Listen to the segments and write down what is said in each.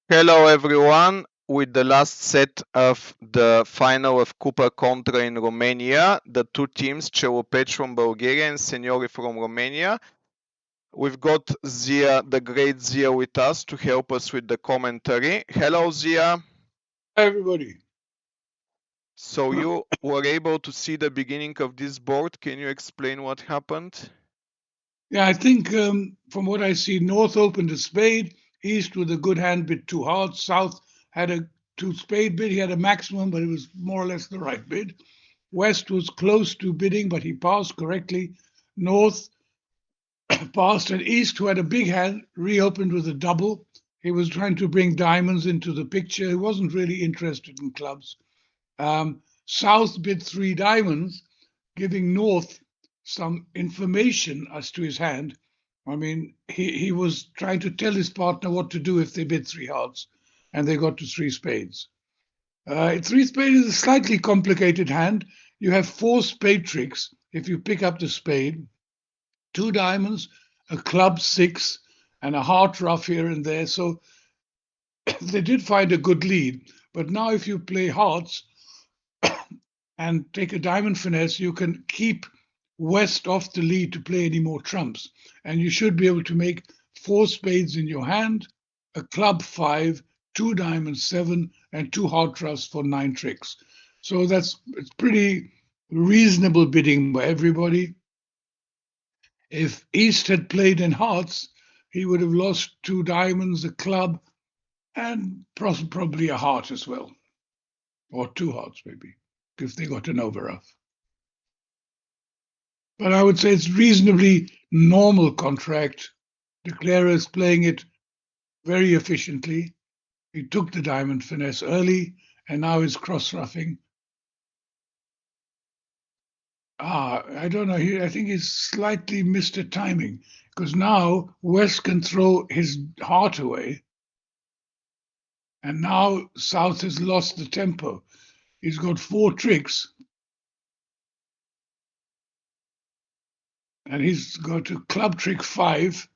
Hello everyone. With the last set of the final of Cupa Contra in Romania, the two teams, Celopec from Bulgaria and Seniori from Romania. We've got Zia, the great Zia, with us to help us with the commentary. Hello, Zia. Hi, everybody. So you were able to see the beginning of this board. Can you explain what happened? Yeah, I think from what I see, North opened a spade, East with a good hand bid two hearts, South had a two spade bid. He had a maximum, but it was more or less the right bid. West was close to bidding, but he passed correctly. North passed, and East, who had a big hand, reopened with a double. He was trying to bring diamonds into the picture. He wasn't really interested in clubs. South bid three diamonds, giving North some information as to his hand. I mean, he was trying to tell his partner what to do if they bid three hearts, and they got to three spades. Three spades is a slightly complicated hand. You have four spade tricks if you pick up the spade, two diamonds, a club six, and a heart ruff here and there. So they did find a good lead. But now, if you play hearts and take a diamond finesse, you can keep West off the lead to play any more trumps. And you should be able to make four spades in your hand, a club five, two diamonds seven, and two heart truffs for nine tricks. So it's pretty reasonable bidding by everybody. If East had played in hearts, he would have lost two diamonds, a club, and probably a heart as well, or two hearts maybe, if they got an overruff. But I would say it's reasonably normal contract. Declarer is playing it very efficiently. He took the diamond finesse early and now is cross-ruffing. I don't know. I think he's slightly missed the timing because now West can throw his heart away, and now South has lost the tempo. He's got four tricks, and he's got a club trick five,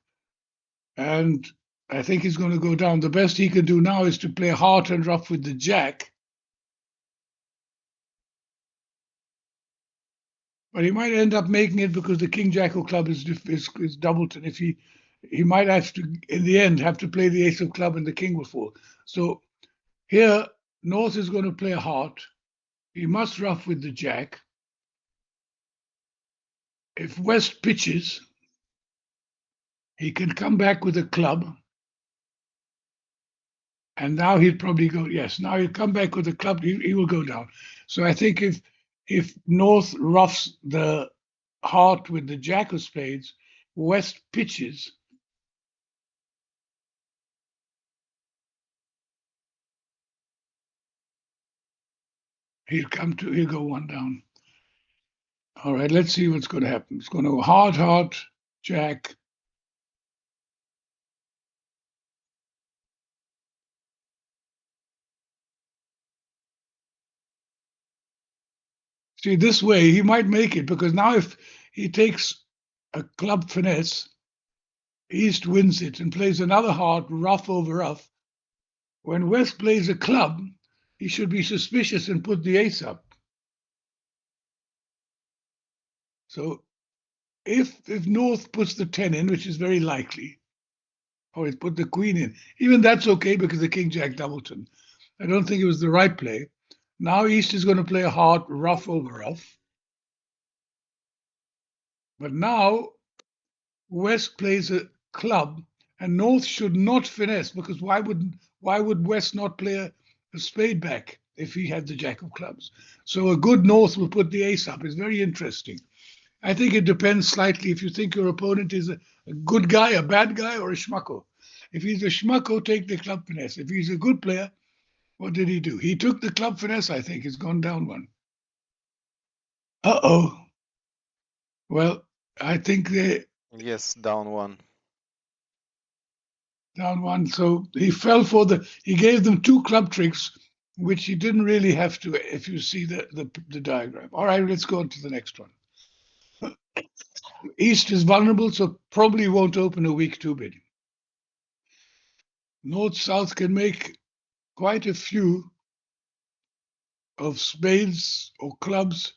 and I think he's going to go down. The best he can do now is to play heart and ruff with the jack. But he might end up making it because the King Jack of club is doubled, and if he might have to in the end have to play the ace of club and the king will fall. So here North is going to play a heart. He must ruff with the jack. If West pitches, he can come back with a club. And now he'll probably go, yes, now he'll come back with a club, he will go down. So I think if North roughs the heart with the jack of spades, West pitches, he'll go one down. All right, let's see what's going to happen. It's going to go heart, heart, jack. See, this way he might make it because now if he takes a club finesse, East wins it and plays another heart, ruff over ruff. When West plays a club, he should be suspicious and put the ace up. So if North puts the 10 in, which is very likely, or he put the queen in, even that's okay because the King Jack Doubleton. I don't think it was the right play. Now East is going to play a heart, ruff over ruff. But now West plays a club, and North should not finesse because why would West not play a spade back if he had the Jack of clubs? So a good North will put the ace up. It's very interesting. I think it depends slightly if you think your opponent is a good guy, a bad guy, or a schmucko. If he's a schmucko, take the club finesse. If he's a good player, what did he do? He took the club finesse, I think. He's gone down one. Uh-oh. Well, I think they Yes, down one. down one. So he fell for he gave them two club tricks, which he didn't really have to, if you see the diagram. All right, let's go on to the next one. East is vulnerable, so probably won't open a weak two bid. North-South can make quite a few of spades or clubs.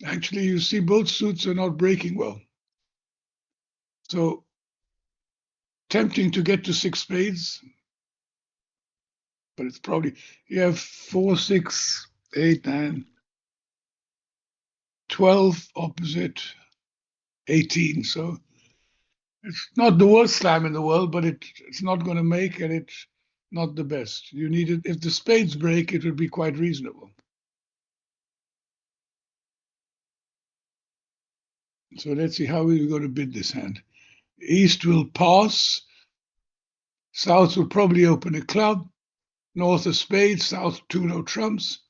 Actually, you see both suits are not breaking well. So tempting to get to six spades, but it's probably, you have 4, 6, 8, 9, 12 opposite 18. So it's not the worst slam in the world, but it's not going to make, and it's not the best. You need it. If the spades break, it would be quite reasonable. So let's see how we're going to bid this hand. East will pass. South will probably open a club. North a spade. South two no trumps.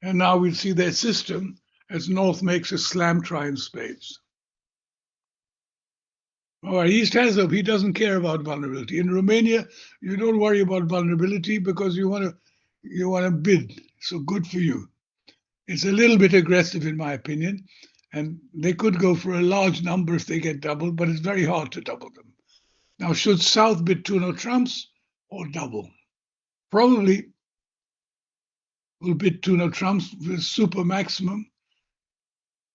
And now we'll see their system as North makes a slam try in spades. All right, East has hope. He doesn't care about vulnerability. In Romania, you don't worry about vulnerability because you want to bid. So good for you. It's a little bit aggressive, in my opinion, and they could go for a large number if they get doubled, but it's very hard to double them. Now, should South bid two no trumps or double? Probably will bid two no trumps with super maximum,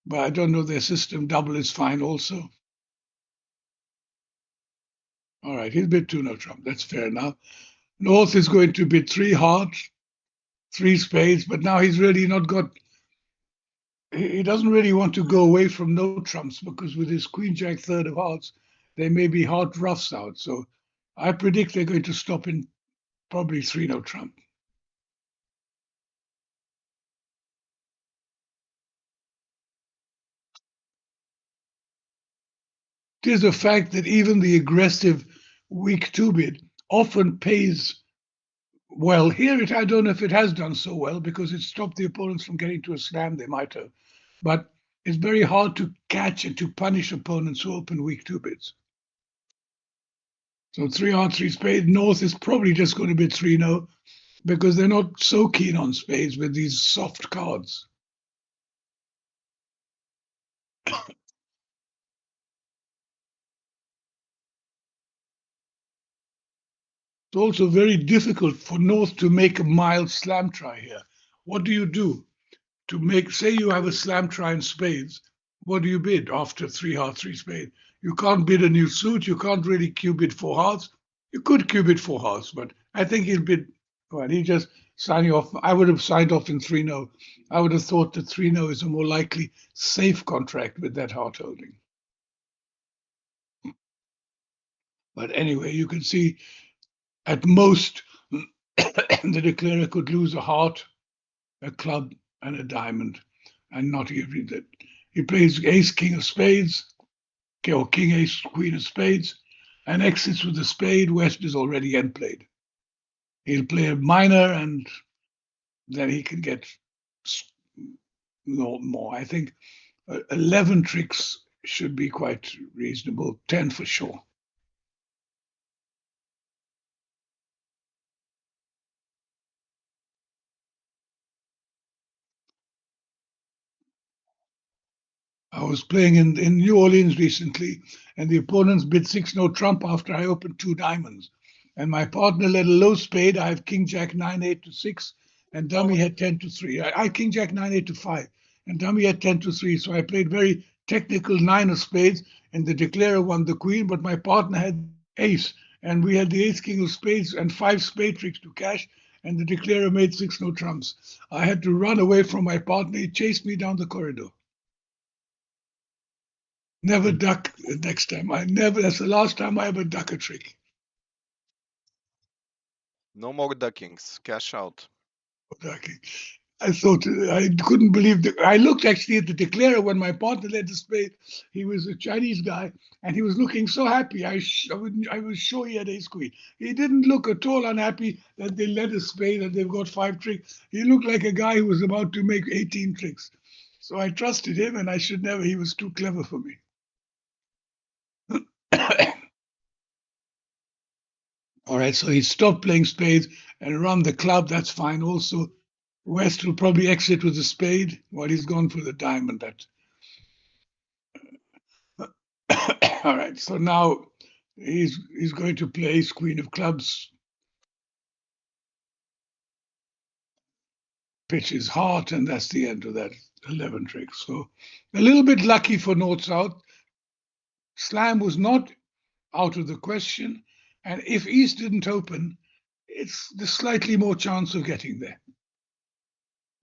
but I don't know their system. Double is fine also. All right, he'll bid two no trump. That's fair now. North is going to bid three hearts, three spades, but now he's really not got. He doesn't really want to go away from no trumps because with his queen jack third of hearts, there may be heart roughs out. So I predict they're going to stop in probably three no trump. It is a fact that even the aggressive weak two bid often pays well. Here, I don't know if it has done so well because it stopped the opponents from getting to a slam they might have. But it's very hard to catch and to punish opponents who open weak two bids. So three heart, three spade. North is probably just going to be 3-0 because they're not so keen on spades with these soft cards. It's also very difficult for North to make a mild slam try here. What do you do to make, say you have a slam try in spades, what do you bid after three heart, three spade? You can't bid a new suit. You can't really cue bid four hearts. You could cue bid four hearts, but I think he'll bid, well, he just signing off. I would have signed off in 3-0. I would have thought that 3-0 is a more likely safe contract with that heart holding. But anyway, you can see at most the declarer could lose a heart, a club, and a diamond, and not even that. He plays ace, king of spades, or king, ace, queen of spades, and exits with a spade. West is already end played. He'll play a minor, and then he can get no more. I think 11 tricks should be quite reasonable, 10 for sure. I was playing in New Orleans recently, and the opponents bid 6-no trump after I opened two diamonds. And my partner led a low spade. I have King Jack 9-8 to 6, and dummy had 10 to 3. I King Jack 9-8 to 5, and dummy had 10 to 3. So I played very technical nine of spades, and the declarer won the queen, but my partner had ace, and we had the ace king of spades and five spade tricks to cash, and the declarer made 6-no trumps. I had to run away from my partner. He chased me down the corridor. Never duck next time. I never. That's the last time I ever duck a trick. No more duckings. Cash out. Ducking. I thought I couldn't believe that. I looked actually at the declarer when my partner led the spade. He was a Chinese guy, and he was looking so happy. I was sure he had ace queen. He didn't look at all unhappy that they led a spade and they've got five tricks. He looked like a guy who was about to make 18 tricks. So I trusted him, and I should never. He was too clever for me. All right, so he stopped playing spades and run the club. That's fine. Also, West will probably exit with a spade while he's gone for the diamond. All right, so now he's going to play ace queen of clubs. pitches heart, and that's the end of that 11 tricks. So a little bit lucky for North-South. Slam was not out of the question, and if East didn't open, it's the slightly more chance of getting there.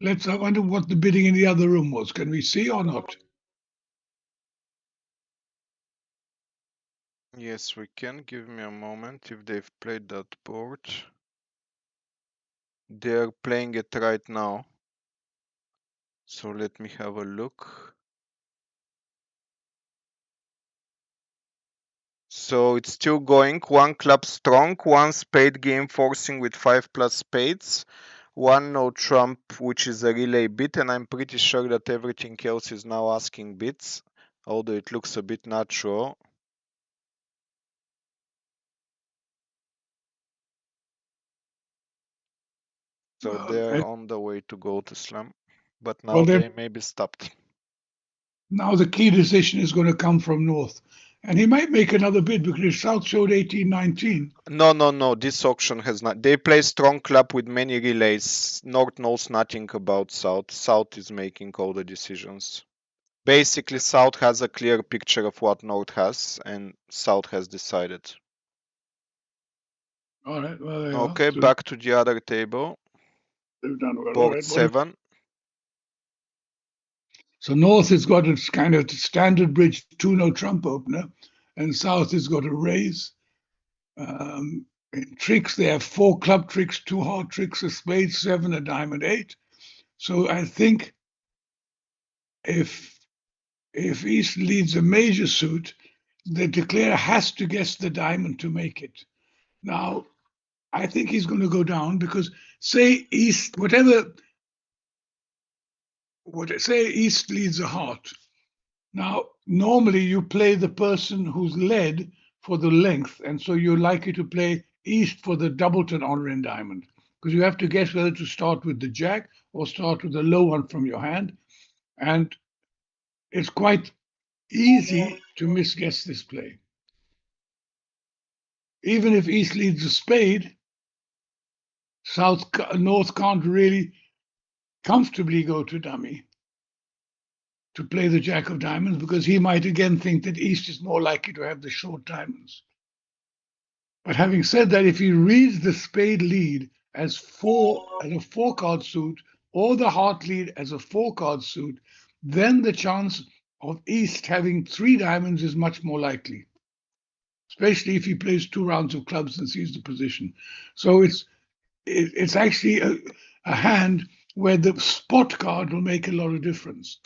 I wonder what the bidding in the other room was. Can we see or not? Yes, we can. Give me a moment if they've played that board. They're playing it right now. So let me have a look. So it's still going. One club strong, one spade game forcing with 5+ spades, one no trump, which is a relay bit, and I'm pretty sure that everything else is now asking bits, although it looks a bit natural. So they're on the way to go to slam, but now they may be stopped. Now the key decision is going to come from North. And he might make another bid because South showed 18-19. No. This auction has not. They play strong club with many relays. North knows nothing about South. South is making all the decisions. Basically, South has a clear picture of what North has, and South has decided. All right. Well, there Okay, you are. back to the other table. They've done well. Board 7. So North has got a kind of standard bridge 2-no trump opener, and South has got a raise. In tricks, they have 4 club tricks, 2 heart tricks, a spade 7, a diamond 8. So I think if East leads a major suit, the declarer has to guess the diamond to make it. Now, I think he's going to go down because say East leads a heart. Now, normally you play the person who's led for the length, and so you're likely to play East for the doubleton honor in diamond because you have to guess whether to start with the jack or start with the low one from your hand. And it's quite easy to misguess this play. Even if East leads a spade, North can't really comfortably go to dummy to play the jack of diamonds because he might again think that East is more likely to have the short diamonds. But having said that, if he reads the spade lead as a 4-card suit or the heart lead as a 4-card suit, then the chance of East having 3 diamonds is much more likely, especially if he plays 2 rounds of clubs and sees the position. So it's actually a hand where the spot card will make a lot of difference.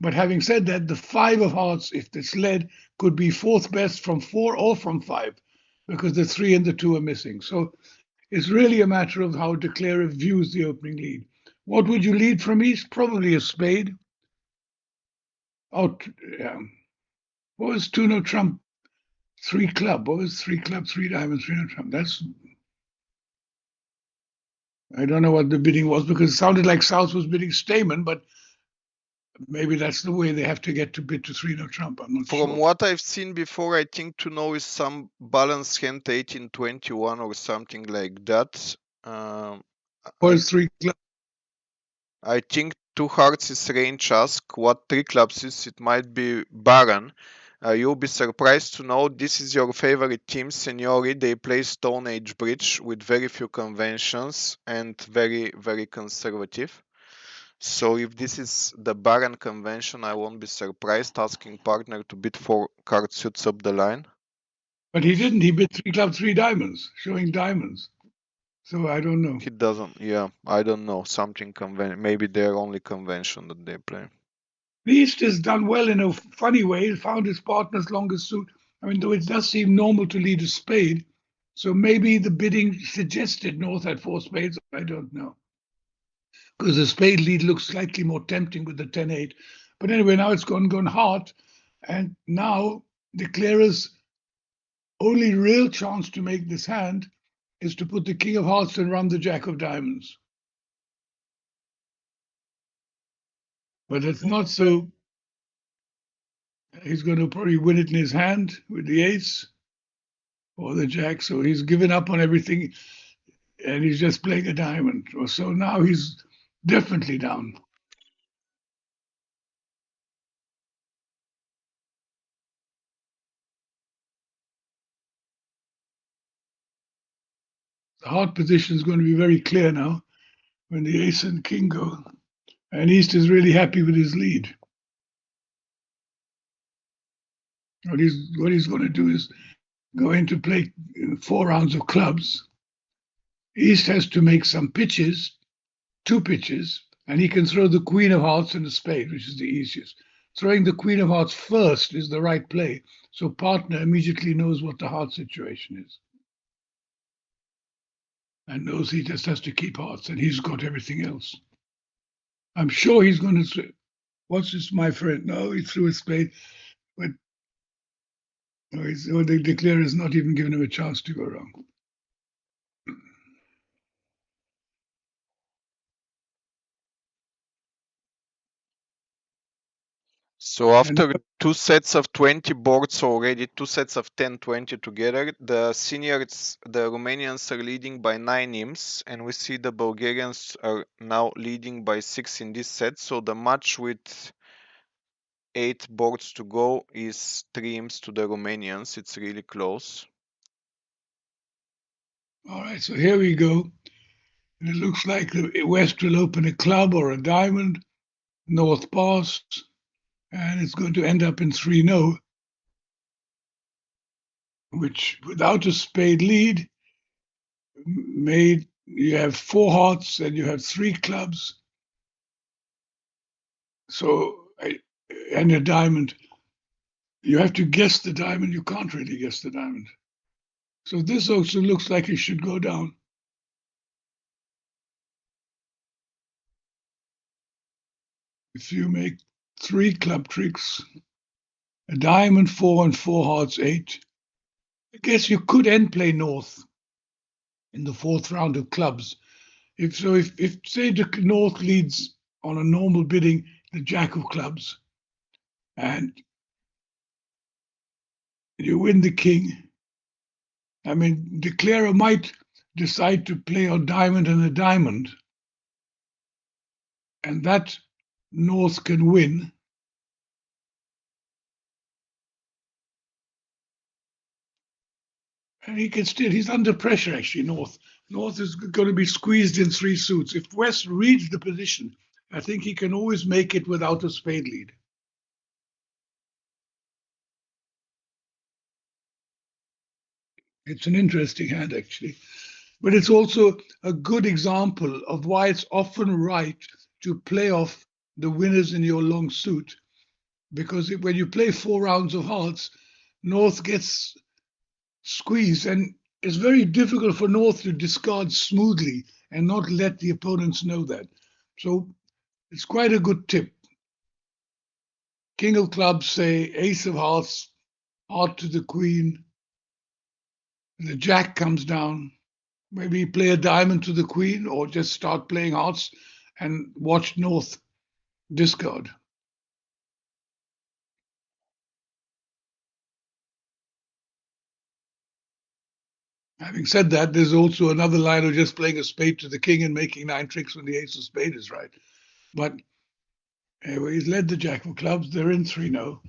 But having said that, the 5 of hearts, if it's led, could be 4th best from 4 or from 5 because the 3 and the 2 are missing. So it's really a matter of how declarer views the opening lead. What would you lead from East? Probably a spade. What was 2-no trump? 3 club. What was 3 club, 3 diamonds, 3-no trump? I don't know what the bidding was because it sounded like South was bidding Stamen, but maybe that's the way they have to get to bid to 3-no trump. I'm not sure. From what I've seen before, I think to know is some balance hand 18-21 or something like that. What is 3 club? I think 2 hearts is range ask. What 3 clubs is? It might be Baron. You'll be surprised to know this is your favorite team, Signori. They play Stone Age Bridge with very few conventions and very, very conservative. So if this is the Baron convention, I won't be surprised asking partner to bid 4 card suits up the line. But he didn't. He bid 3 club, 3 diamonds, showing diamonds. So I don't know. He doesn't. Yeah, I don't know. Something maybe their only convention that they play. East has done well in a funny way. He found his partner's longest suit. I mean, though it does seem normal to lead a spade, so maybe the bidding suggested North had 4 spades. I don't know. Because the spade lead looks slightly more tempting with the 10-8. But anyway, now it's gone heart. And now declarer's only real chance to make this hand is to put the king of hearts and run the jack of diamonds. But it's not so. He's going to probably win it in his hand with the ace or the jack. So he's given up on everything and he's just playing a diamond. So now he's Definitely down. The heart position is going to be very clear now when the ace and king go. And East is really happy with his lead. What he's going to do is go into play 4 rounds of clubs. East has to make some pitches, 2 pitches, and he can throw the queen of hearts and the spade, which is the easiest. Throwing the queen of hearts first is the right play, so partner immediately knows what the heart situation is and knows he just has to keep hearts, and he's got everything else. I'm sure he's going to. What's this, my friend? No, he threw a spade, but no, the declarer has not even given him a chance to go wrong. So And after 2 sets of 20 boards already, 2 sets of 10, 20 together, the seniors, the Romanians are leading by 9 imps, and we see the Bulgarians are now leading by 6 in this set. So the match with 8 boards to go is 3 imps to the Romanians. It's really close. all right, so here we go. And it looks like the West will open a club or a diamond, North pass, and it's going to end up in 3-0, which without a spade lead made you have 4 hearts and you have 3 clubs. So and a diamond. You have to guess the diamond. You can't really guess the diamond. So this also looks like it should go down. If you make 3 club tricks, a diamond 4 and 4 hearts 8, I guess you could end play North in the 4th round of clubs. If say the North leads on a normal bidding the Jack of clubs, and you win the king, I mean, declarer might decide to play a diamond and a diamond, and that North can win. And he can still, he's under pressure actually, North. North is going to be squeezed in 3 suits. If West reads the position, I think he can always make it without a spade lead. It's an interesting hand, actually. But it's also a good example of why it's often right to play off the winners in your long suit. Because when you play 4 rounds of hearts, North gets squeezed, and it's very difficult for North to discard smoothly and not let the opponents know that. So it's quite a good tip. King of clubs, say ace of hearts, heart to the queen, the jack comes down. Maybe play a diamond to the queen or just start playing hearts and watch North discard. Having said that, there's also another line of just playing a spade to the king and making 9 tricks when the ace of spade is right. But anyway, he's led the jack of clubs. They're in 3-0.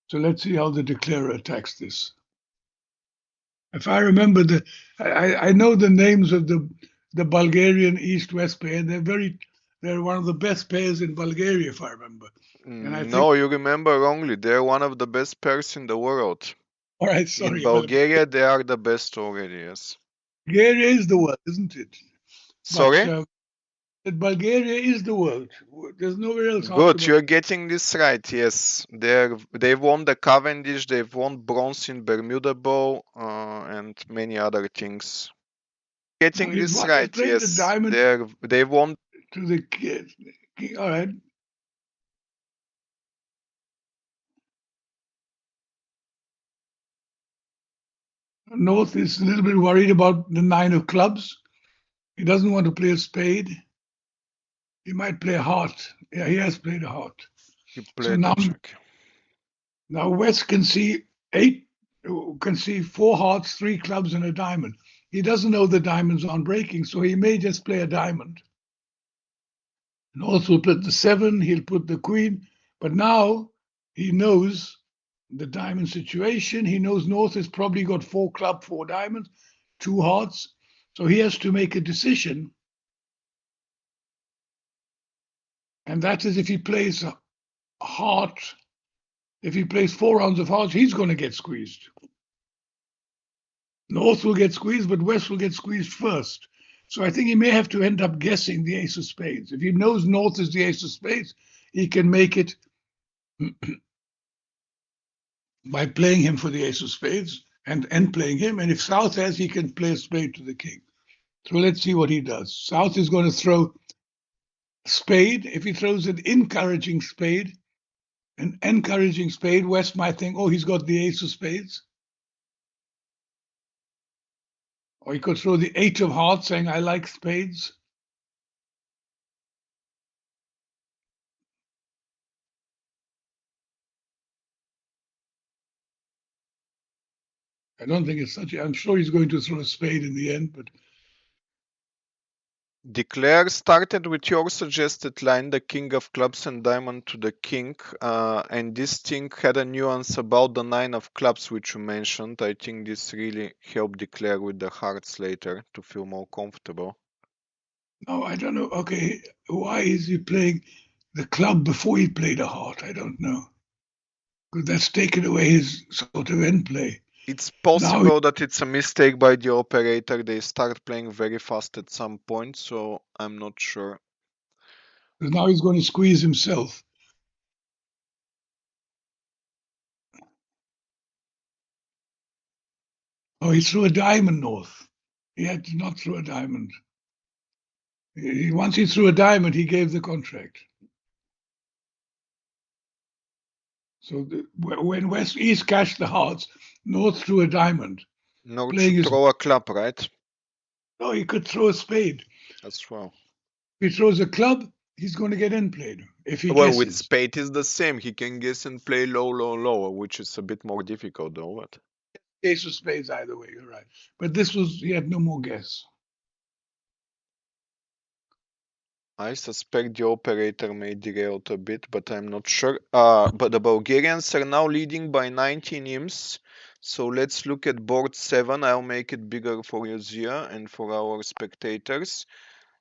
So let's see how the declarer attacks this. If I remember I know the names of the Bulgarian East-West pair. They're one of the best pairs in Bulgaria, if I remember. And I think, No, you remember wrongly. They're one of the best pairs in the world. all right, In sorry, Bulgaria, they are the best already, yes. Bulgaria is the world, isn't it? But Sorry? Bulgaria is the world. There's nowhere else after Good, Bulgaria. you're getting this right, yes. They've won the Cavendish, they've won bronze in Bermuda Bowl, and many other things. Now Getting he's this won. He's right, played the yes. diamond They've won. to the kid. All right. North is a little bit worried about the 9 of clubs. He doesn't want to play a spade. He might play a heart. Yeah, he has played a heart. He So played now, the check. now West can see 4 hearts, 3 clubs, and a diamond. He doesn't know the diamonds aren't breaking, so he may just play a diamond. North will put the 7, he'll put the queen, but now he knows the diamond situation. He knows North has probably got 4 club, 4 diamonds, 2 hearts. So he has to make a decision. And that is if he plays a heart, if he plays 4 rounds of hearts, he's going to get squeezed. North will get squeezed, but West will get squeezed first. So I think he may have to end up guessing the ace of spades. If he knows North is the ace of spades, he can make it by playing him for the ace of spades and playing him. And if South has, he can play a spade to the king. So let's see what he does. South is going to throw spade. If he throws an encouraging spade, West might think, oh, he's got the ace of spades. Or he could throw the 8 of hearts, saying, I like spades. I don't think it's such I'm sure he's going to throw a spade in the end, but Declare started with your suggested line, the king of clubs and diamond to the king, and this thing had a nuance about the 9 of clubs which you mentioned. I think this really helped Declare with the hearts later to feel more comfortable. no, I don't know. Okay, why is he playing the club before he played a heart? I don't know. Because that's taken away his sort of end play. It's possible that it's a mistake by the operator. They start playing very fast at some point, so I'm not sure. Now he's going to squeeze himself. Oh, he threw a diamond North. He had to not throw a diamond. Once he threw a diamond, he gave the contract. So when West East cashed the hearts, North threw a diamond. North Playing should his throw a club, right? no, he could throw a spade. As well. If he throws a club, he's going to get in played if he Well, with guesses. spade is the same. He can guess and play low, low, low, which is a bit more difficult though. But Ace of spades either way, you're right. But this was he had no more guess. I suspect the operator may derail a bit, but I'm not sure. But the Bulgarians are now leading by 19 imps. So let's look at board 7. I'll make it bigger for you, Zia, and for our spectators.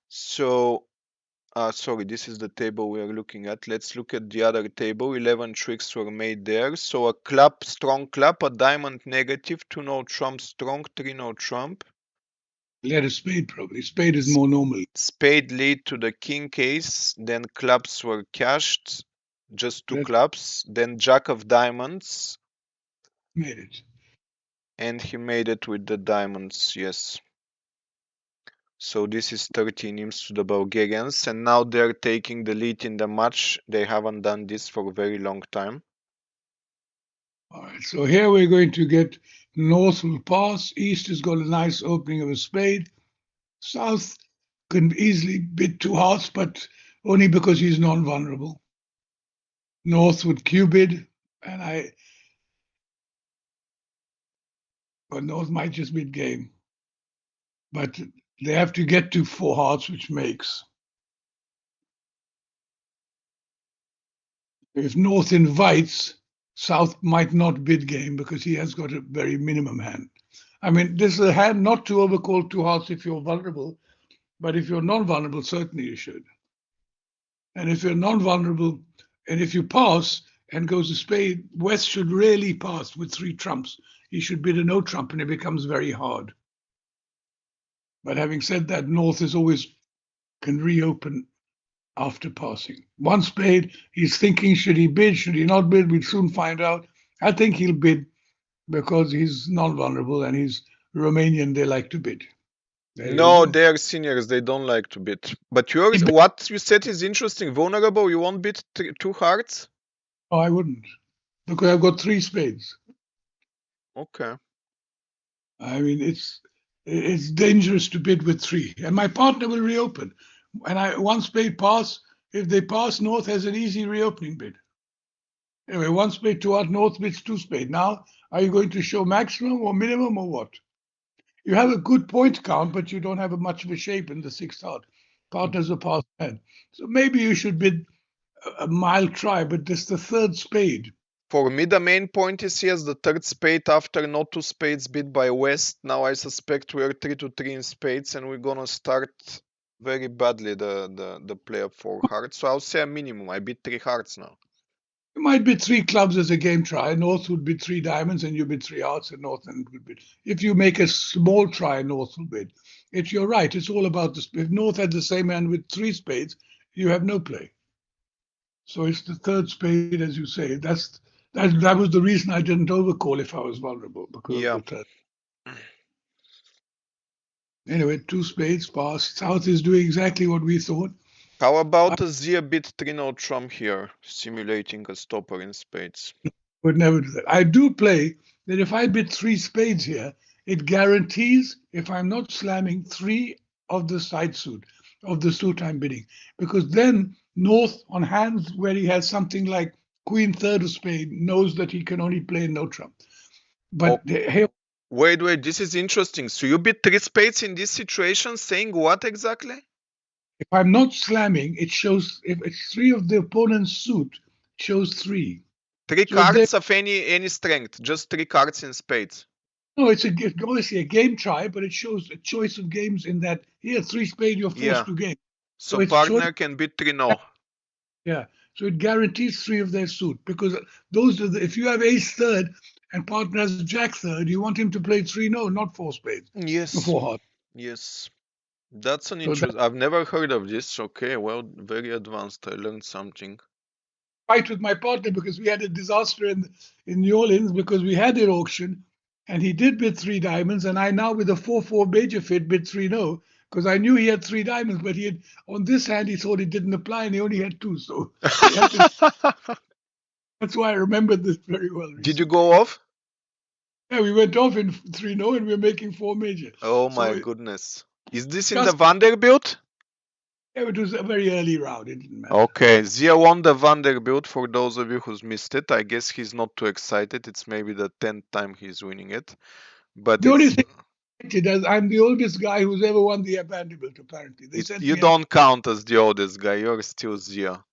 So, sorry, this is the table we are looking at. Let's look at the other table. 11 tricks were made there. So a club, strong club, a diamond negative, 2 no trump strong, 3 no trump. He had a spade probably. Spade is more normal. Spade lead to the king ace, then clubs were cashed, just 2 clubs, then jack of diamonds. Made it. And he made it with the diamonds, yes. So this is 13 imps to the Bulgarians, and now they're taking the lead in the match. They haven't done this for a very long time. All right, so here we're going to get North will pass. East has got a nice opening of a spade. South can easily bid 2 hearts, but only because he's non-vulnerable. North would Q-bid, but North might just bid game. But they have to get to 4 hearts, which makes. If North invites, South might not bid game because he has got a very minimum hand. I mean, this is a hand not to overcall 2 hearts if you're vulnerable, but if you're non-vulnerable, certainly you should. And if you're non-vulnerable, and if you pass and goes a spade, West should really pass with 3 trumps. He should bid a no trump, and it becomes very hard. But having said that, North is always can reopen after passing. 1 spade, he's thinking, should he bid, should he not bid? We'll soon find out. I think he'll bid because he's non-vulnerable and he's Romanian, they like to bid. No, they are seniors, they don't like to bid. But what you said is interesting. Vulnerable, you won't bid 2 hearts? Oh, I wouldn't, because I've got 3 spades. Okay. I mean, it's dangerous to bid with 3. And my partner will reopen. And 1 spade pass, if they pass, North has an easy reopening bid. Anyway, 1 spade, 2 heart, North bids 2 spade. Now, are you going to show maximum or minimum or what? You have a good point count, but you don't have much of a shape in the 6th heart. Partner's a passed hand. So maybe you should bid a mild try, but this the third spade. For me, the main point is yes, the third spade after not two spades bid by West. Now I suspect we are 3-3 in spades, and we're gonna start very badly the play of four hearts. So I'll say a minimum. I bid three hearts now. You might bid three clubs as a game try. North would bid three diamonds, and you bid three hearts, and North and would bid. If you make a small try, North will bid. You're right. It's all about this. If North had the same hand with three spades, you have no play. So it's the third spade, as you say. That was the reason I didn't overcall if I was vulnerable because of Yeah. the third. Anyway, two spades passed. South is doing exactly what we thought. How about a Zia bid 3-0 trump here, simulating a stopper in spades? Would never do that. I do play that if I bid three spades here, it guarantees if I'm not slamming three of the side suit of the suit I'm bidding, because then North on hands where he has something like Queen third of spade knows that he can only play no trump. But here, Wait, this is interesting. So you bid three spades in this situation, saying what exactly? if I'm not slamming, it shows if it's three of the opponent's suit, it shows three. Three So cards of any strength, just three cards in spades. no, it's obviously a game try, but it shows a choice of games in that here three spade you're forced to game. So it's choice. partner can bid 3-0. Yeah, so it guarantees three of their suit because those are if you have ace third and partner has jack third, you want him to play 3-0, not four spades. Yes. Four hearts. Yes. That's an So interest. I've never heard of this. Okay, well, very advanced. I learned something. fight with my partner because we had a disaster in New Orleans because we had an auction and he did bid three diamonds and I now with a 4-4 major fit bid 3-0 because I knew he had three diamonds, but he had on this hand he thought it didn't apply and he only had two. So he had to, that's why I remembered this very well. Recently. Did you go off? Yeah, we went off in 3-0 and we were making four major. Oh my So goodness. Is this in the Vanderbilt? yeah, it was a very early round. It didn't matter. Okay, Zia won the Vanderbilt. For those of you who's missed it, I guess he's not too excited. It's maybe the 10th time he's winning it. But the only thing I'm the oldest guy who's ever won the Vanderbilt, apparently. You don't count as the oldest guy. You're still Zia.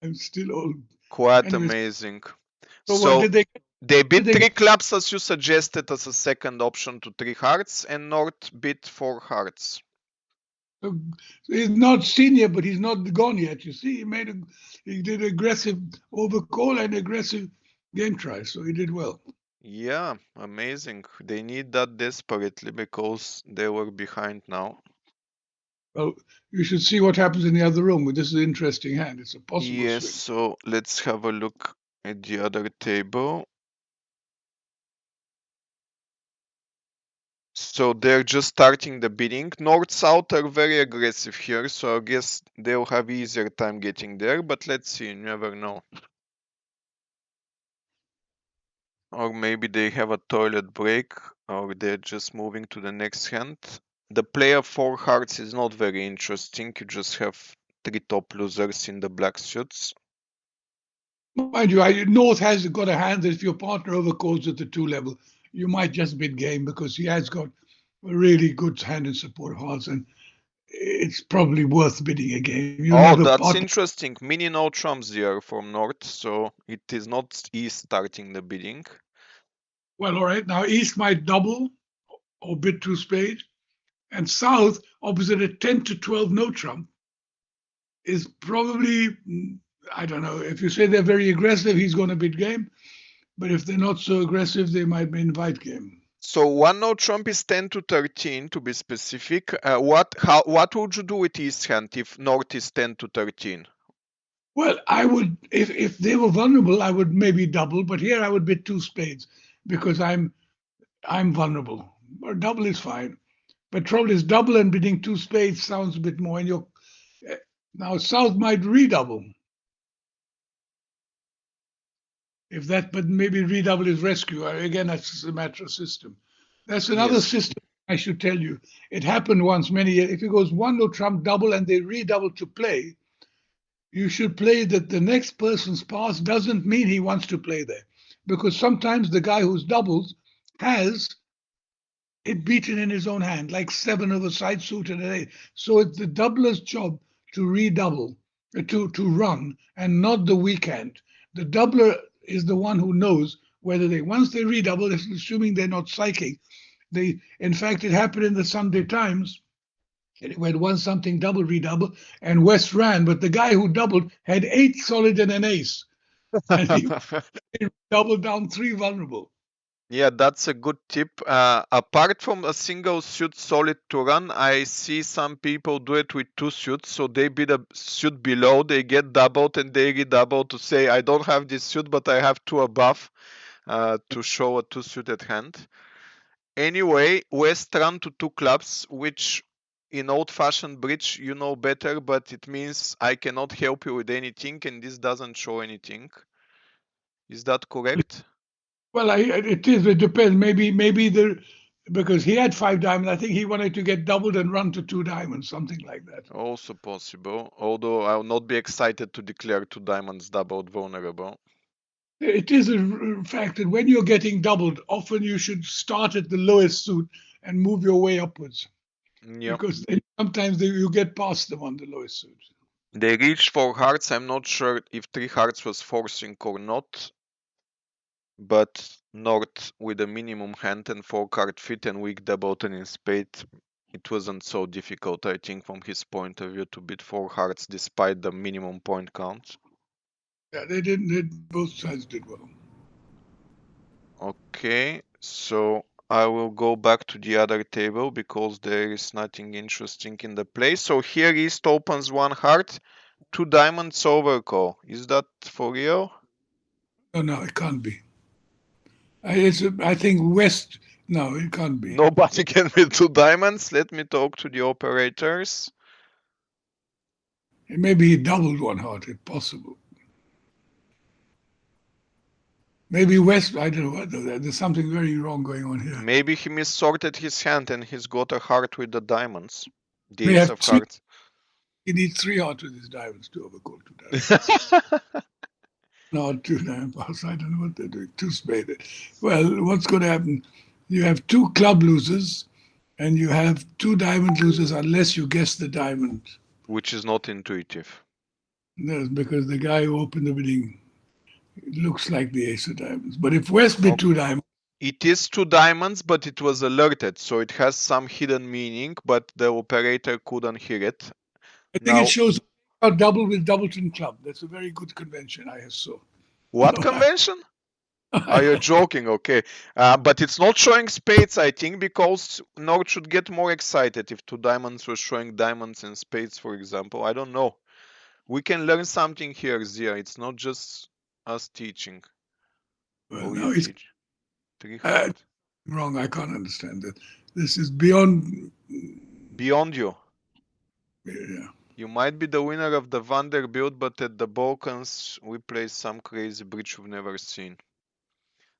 I'm still old. Quite Anyways, amazing. So what did they bid three clubs as you suggested as a second option to three hearts, and North bid four hearts. So he's not senior, but he's not gone yet. You see, he did aggressive overcall and aggressive game try, so he did well. Yeah, amazing. They need that desperately because they were behind now. Well, you should see what happens in the other room. This is an interesting hand. It's a possible Yes, swing. so let's have a look at the other table. So they're just starting the bidding. North-South are very aggressive here, so I guess they'll have easier time getting there, but let's see, you never know. Or maybe they have a toilet break, or they're just moving to the next hand. The play of four hearts is not very interesting. You just have three top losers in the black suits. Mind you, North has got a hand that if your partner overcalls at the two level, you might just bid game because he has got a really good hand in support of hearts, and it's probably worth bidding a game. That's interesting. Mini no trumps there from North, so it is not East starting the bidding. Well, all right. Now East might double or bid two spades, and South opposite a 10 to 12 no trump is probably, I don't know, if you say they're very aggressive, he's going to bid game. But if they're not so aggressive, they might invite game. So one no trump is 10 to 13 to be specific. What would you do with East hand if North is 10 to 13? Well, I would if they were vulnerable, I would maybe double, but here I would bid two spades because I'm vulnerable. Or double is fine. But trouble is double and bidding two spades sounds a bit more. And you're now South might redouble. If that, but maybe redouble is rescue. Again, that's a matter of system. That's another system I should tell you. It happened once many years. If it goes one no trump double and they redouble to play, you should play that the next person's pass doesn't mean he wants to play there. Because sometimes the guy who's doubles has it beaten in his own hand, like 7 of a side suit and an 8. So it's the doubler's job to redouble, to run, and not the weak hand. The doubler is the one who knows whether they, once they redouble, assuming they're not psychic, they, in fact, it happened in the Sunday Times when one something double redouble and West ran, but the guy who doubled had 8 solid and an ace, and he doubled down 3 vulnerable. Yeah, that's a good tip. Apart from a single suit solid to run, I see some people do it with 2 suits. So they bid a suit below, they get doubled, and they redouble to say, I don't have this suit, but I have 2 above, to show a 2 suited hand. Anyway, West ran to 2 clubs, which in old-fashioned bridge you know better, but it means I cannot help you with anything, and this doesn't show anything. Is that correct? Well, it is. It depends. Maybe because he had 5 diamonds. I think he wanted to get doubled and run to 2 diamonds, something like that. Also possible, although I will not be excited to declare 2 diamonds doubled vulnerable. It is a fact that when you're getting doubled, often you should start at the lowest suit and move your way upwards, Yeah. because sometimes you get past them on the lowest suit. They reached 4 hearts. I'm not sure if 3 hearts was forcing or not, but North with a minimum hand and 4 card fit and weak double button in spade, it wasn't so difficult, I think, from his point of view to beat 4 hearts despite the minimum point count. Yeah, they didn't. Both sides did well. Okay, so I will go back to the other table because there is nothing interesting in the play. So here East opens 1 heart, 2 diamonds overcall. Is that for real? No, it can't be. I think West. No, it can't be. Nobody can beat 2 diamonds. Let me talk to the operators. Maybe he doubled 1 heart, if possible. Maybe West. I don't know. There's something very wrong going on here. Maybe he missorted his hand and he's got a heart with the diamonds. The We ace have of 3. hearts. He needs 3 hearts with his diamonds to overcall 2 diamonds. No, 2 9 pass. I don't know what they're doing. 2 spade. Well, what's going to happen? You have 2 club losers, and you have 2 diamond losers unless you guess the diamond. Which is not intuitive. No, because the guy who opened the bidding looks like the ace of diamonds. But if West bid 2 diamonds, it is 2 diamonds, but it was alerted, so it has some hidden meaning, but the operator couldn't hear it. I think it shows a double with Doubleton Club. That's a very good convention, I saw. What convention? Are you joking? Okay. But it's not showing spades, I think, because North should get more excited if 2 diamonds were showing diamonds and spades, for example. I don't know. We can learn something here, Zia. It's not just us teaching. Well, no, it's 3 heart. wrong. I can't understand that. This is beyond you. Yeah. You might be the winner of the Vanderbilt, but at the Balkans, we play some crazy bridge we've never seen.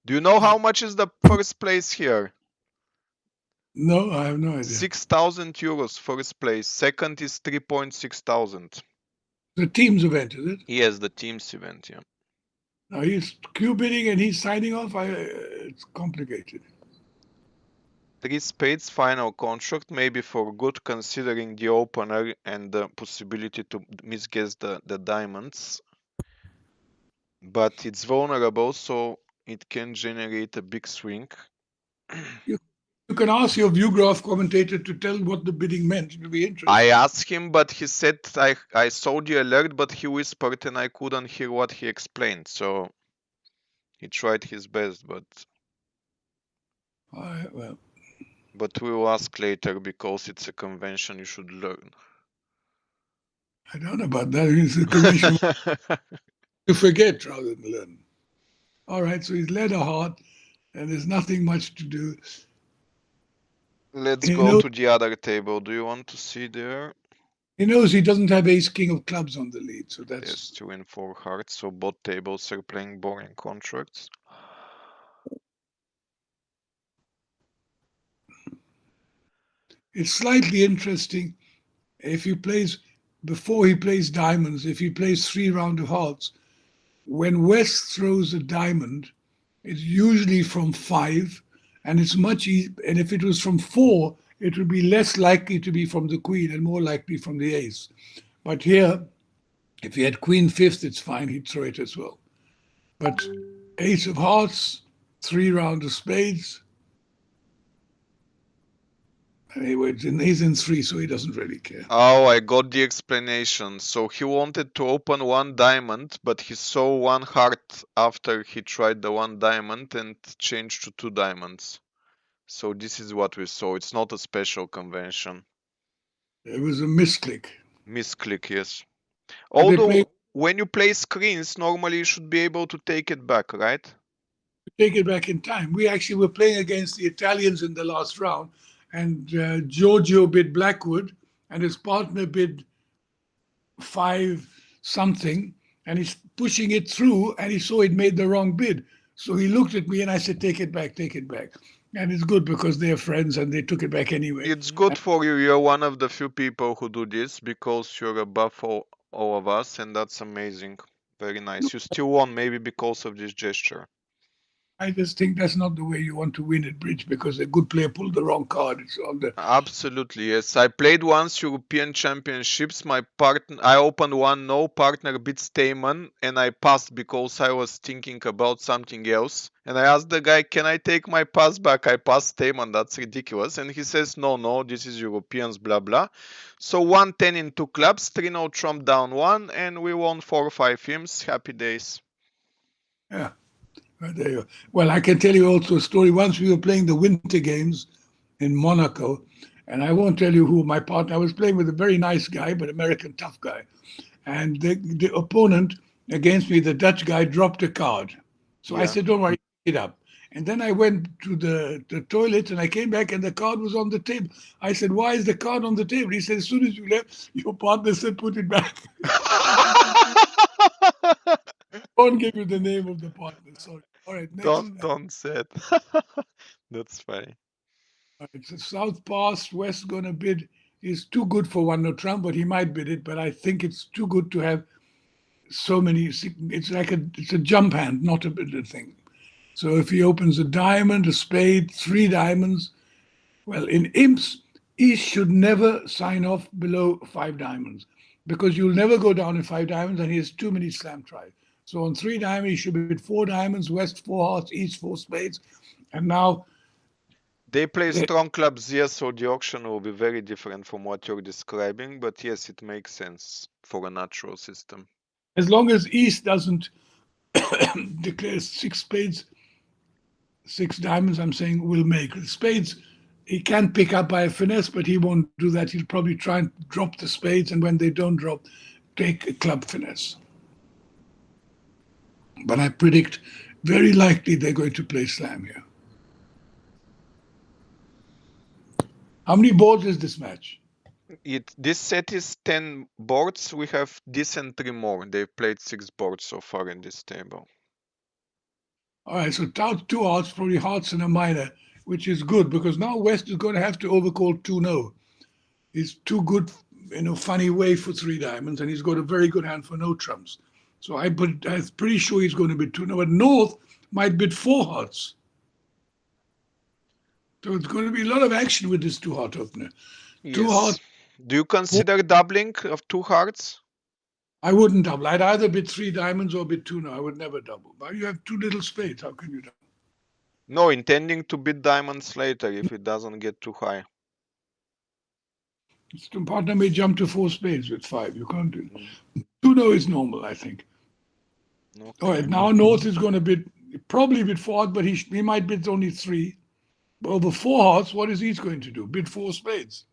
Do you know how much is the first place here? No, I have no idea. 6,000 euros first place. Second is 3.6 thousand. The team's event, is it? Yes, the team's event, yeah. Now he's Q bidding and he's signing off. It's complicated. 3 spades final contract, maybe for good considering the opener and the possibility to misguess the diamonds. But it's vulnerable, so it can generate a big swing. You can ask your view graph commentator to tell what the bidding meant. It would be interesting. I asked him, but he said I saw the alert, but he whispered and I couldn't hear what he explained. So he tried his best, but but we will ask later because it's a convention you should learn. I don't know about that. It's a convention to forget rather than learn. All right, so he's led a heart, and there's nothing much to do. Let's go to the other table. Do you want to see there? He knows he doesn't have ace king of clubs on the lead, so that's... Yes, 2 and 4 hearts, so both tables are playing boring contracts. It's slightly interesting if he plays, before he plays diamonds, if he plays 3 rounds of hearts, when West throws a diamond, it's usually from 5, and it's much easier. And if it was from 4, it would be less likely to be from the queen and more likely from the ace. But here, if he had queen fifth, it's fine. He'd throw it as well. But ace of hearts, 3 round of spades. Anyway, he's in 3, so he doesn't really care. Oh, I got the explanation. So he wanted to open one diamond, but he saw one heart after he tried the one diamond and changed to 2 diamonds. So this is what we saw. It's not a special convention. It was a misclick. Misclick, yes. But they play Although when you play screens, normally you should be able to take it back, right? take it back in time. We actually were playing against the Italians in the last round, and Giorgio bid Blackwood, and his partner bid 5 something, and he's pushing it through, and he saw it made the wrong bid. So he looked at me, and I said, "Take it back, take it back." And it's good because they're friends, and they took it back anyway. It's good for you. You're one of the few people who do this because you're above all of us, and that's amazing. Very nice. You still won, maybe because of this gesture. I just think that's not the way you want to win at bridge because a good player pulled the wrong card. It's on the Absolutely, yes. I played once European Championships. My partner, I opened one, no partner beat Stayman, and I passed because I was thinking about something else. And I asked the guy, "Can I take my pass back? I passed Stayman. That's ridiculous." And he says, "No, no, this is Europeans, blah blah." So 110 in 2 clubs, 3-0 Trump down one, and we won 4 or 5 games. Happy days. yeah. There you go. Well, I can tell you also a story. Once we were playing the Winter Games in Monaco, and I won't tell you who my partner. I was playing with a very nice guy, but American tough guy, and the opponent against me, the Dutch guy, dropped a card. So I Yeah. said, "Don't worry, pick it up." And then I went to the toilet and I came back and the card was on the table. I said, "Why is the card on the table?" He said, "As soon as you left, your partner said, put it back." Won't give you the name of the partner. Sorry. All right, next. Don't say it. That's funny. All right, so South Pass, West gonna bid is too good for one no Trump, but he might bid it. But I think it's too good to have so many. It's like it's a jump hand, not a bid thing. So if he opens a diamond, a spade, 3 diamonds, well, in imps, he should never sign off below 5 diamonds because you'll never go down in 5 diamonds, and he has too many slam tries. So on 3 diamonds, he should bid 4 diamonds, West 4 hearts, East 4 spades, and now They play they, strong clubs, yes, so the auction will be very different from what you're describing, but yes, it makes sense for a natural system. as long as East doesn't declare 6 spades, 6 diamonds, I'm saying will make. The spades, he can pick up by a finesse, but he won't do that. He'll probably try and drop the spades, and when they don't drop, take a club finesse. But I predict very likely they're going to play slam here. How many boards is this match? This set is 10 boards. We have this and 3 more. They've played 6 boards so far in this table. All right, so 2 hearts, probably hearts and a minor, which is good because now West is going to have to overcall 2-0. He's too good in a funny way for 3 diamonds, and he's got a very good hand for no trumps. So I'm pretty sure he's going to bid 2-0. But North might bid 4 hearts. So it's going to be a lot of action with this 2 heart opener. Two Yes. hearts. Do you consider doubling of 2 hearts? I wouldn't double. I'd either bid 3 diamonds or bid 2. No, I would never double. But you have 2 little spades. How can you double? No, intending to bid diamonds later if it doesn't get too high. The partner may jump to 4 spades with 5. You can't do Mm, it. 2-0 is normal, I think. All right, okay. now North is going to bid, probably bid 4, but he might bid only 3. But over 4 hearts, what is he going to do? Bid 4 spades.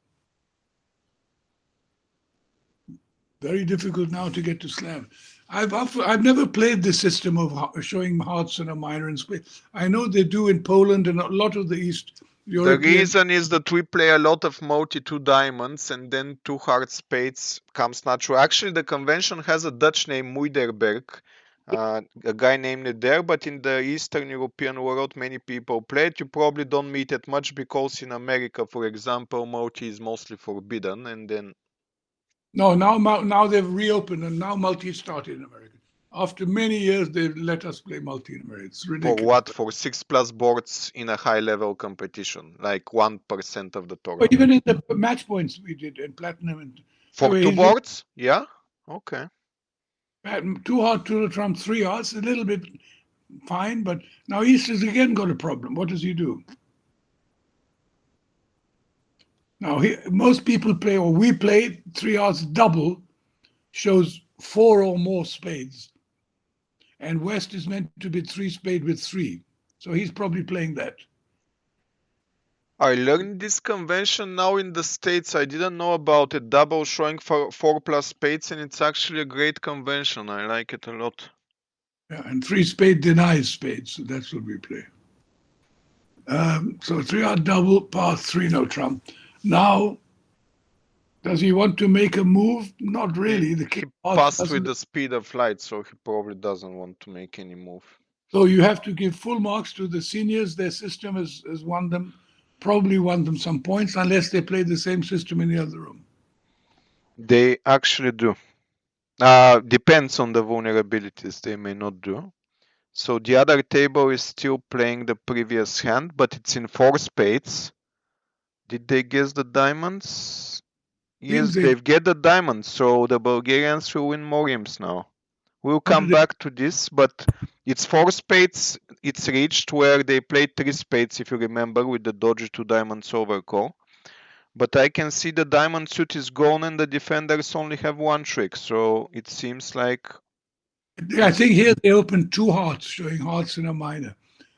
Very difficult now to get to slam. I've never played this system of showing hearts and a minor and spade. I know they do in Poland and a lot of the East The European. reason is that we play a lot of multi 2 diamonds and then 2 heart spades comes natural. Actually, the convention has a Dutch name, Muiderberg, a guy named it there, but in the Eastern European world, many people play it. You probably don't meet it much because in America, for example, multi is mostly forbidden, and then No, now they've reopened and now multi started in America. After many years, they've let us play multi-number. It's For ridiculous. what? For 6+ boards in a high level competition, like 1% of the But tournament. even in the match points we did in platinum, and For anyway, two he's boards? Yeah. Okay. too hard to Trump 3 hours, a little bit fine, but now East has again got a problem. What does he do? Now, most people play, or we play 3 hours double, shows four or more spades, and West is meant to be three spade with three. So he's probably playing that. I learned this convention now in the States. I didn't know about it. Double showing for 4+ spades, and it's actually a great convention. I like it a lot. Yeah, and three spade denies spades, so that's what we play. So 3 hour double, pass three, no trump. Now, does he want to make a move? Not really. The king He hearts passed with doesn't. the speed of light, so he probably doesn't want to make any move. So you have to give full marks to the seniors. Their system has won them, probably won them some points, unless they play the same system in the other room. They actually do. Depends on the vulnerabilities. They may not do. So the other table is still playing the previous hand, but it's in 4 spades. Did they guess the diamonds? Think Yes, they they've get the diamonds, so the Bulgarians will win more games now. We'll How come did they? back to this, but it's 4 spades. It's reached where they played 3 spades, if you remember, with the dodgy 2 diamonds overcall. But I can see the diamond suit is gone and the defenders only have one trick, so it seems like I it's think here they opened two hearts, showing hearts in a minor.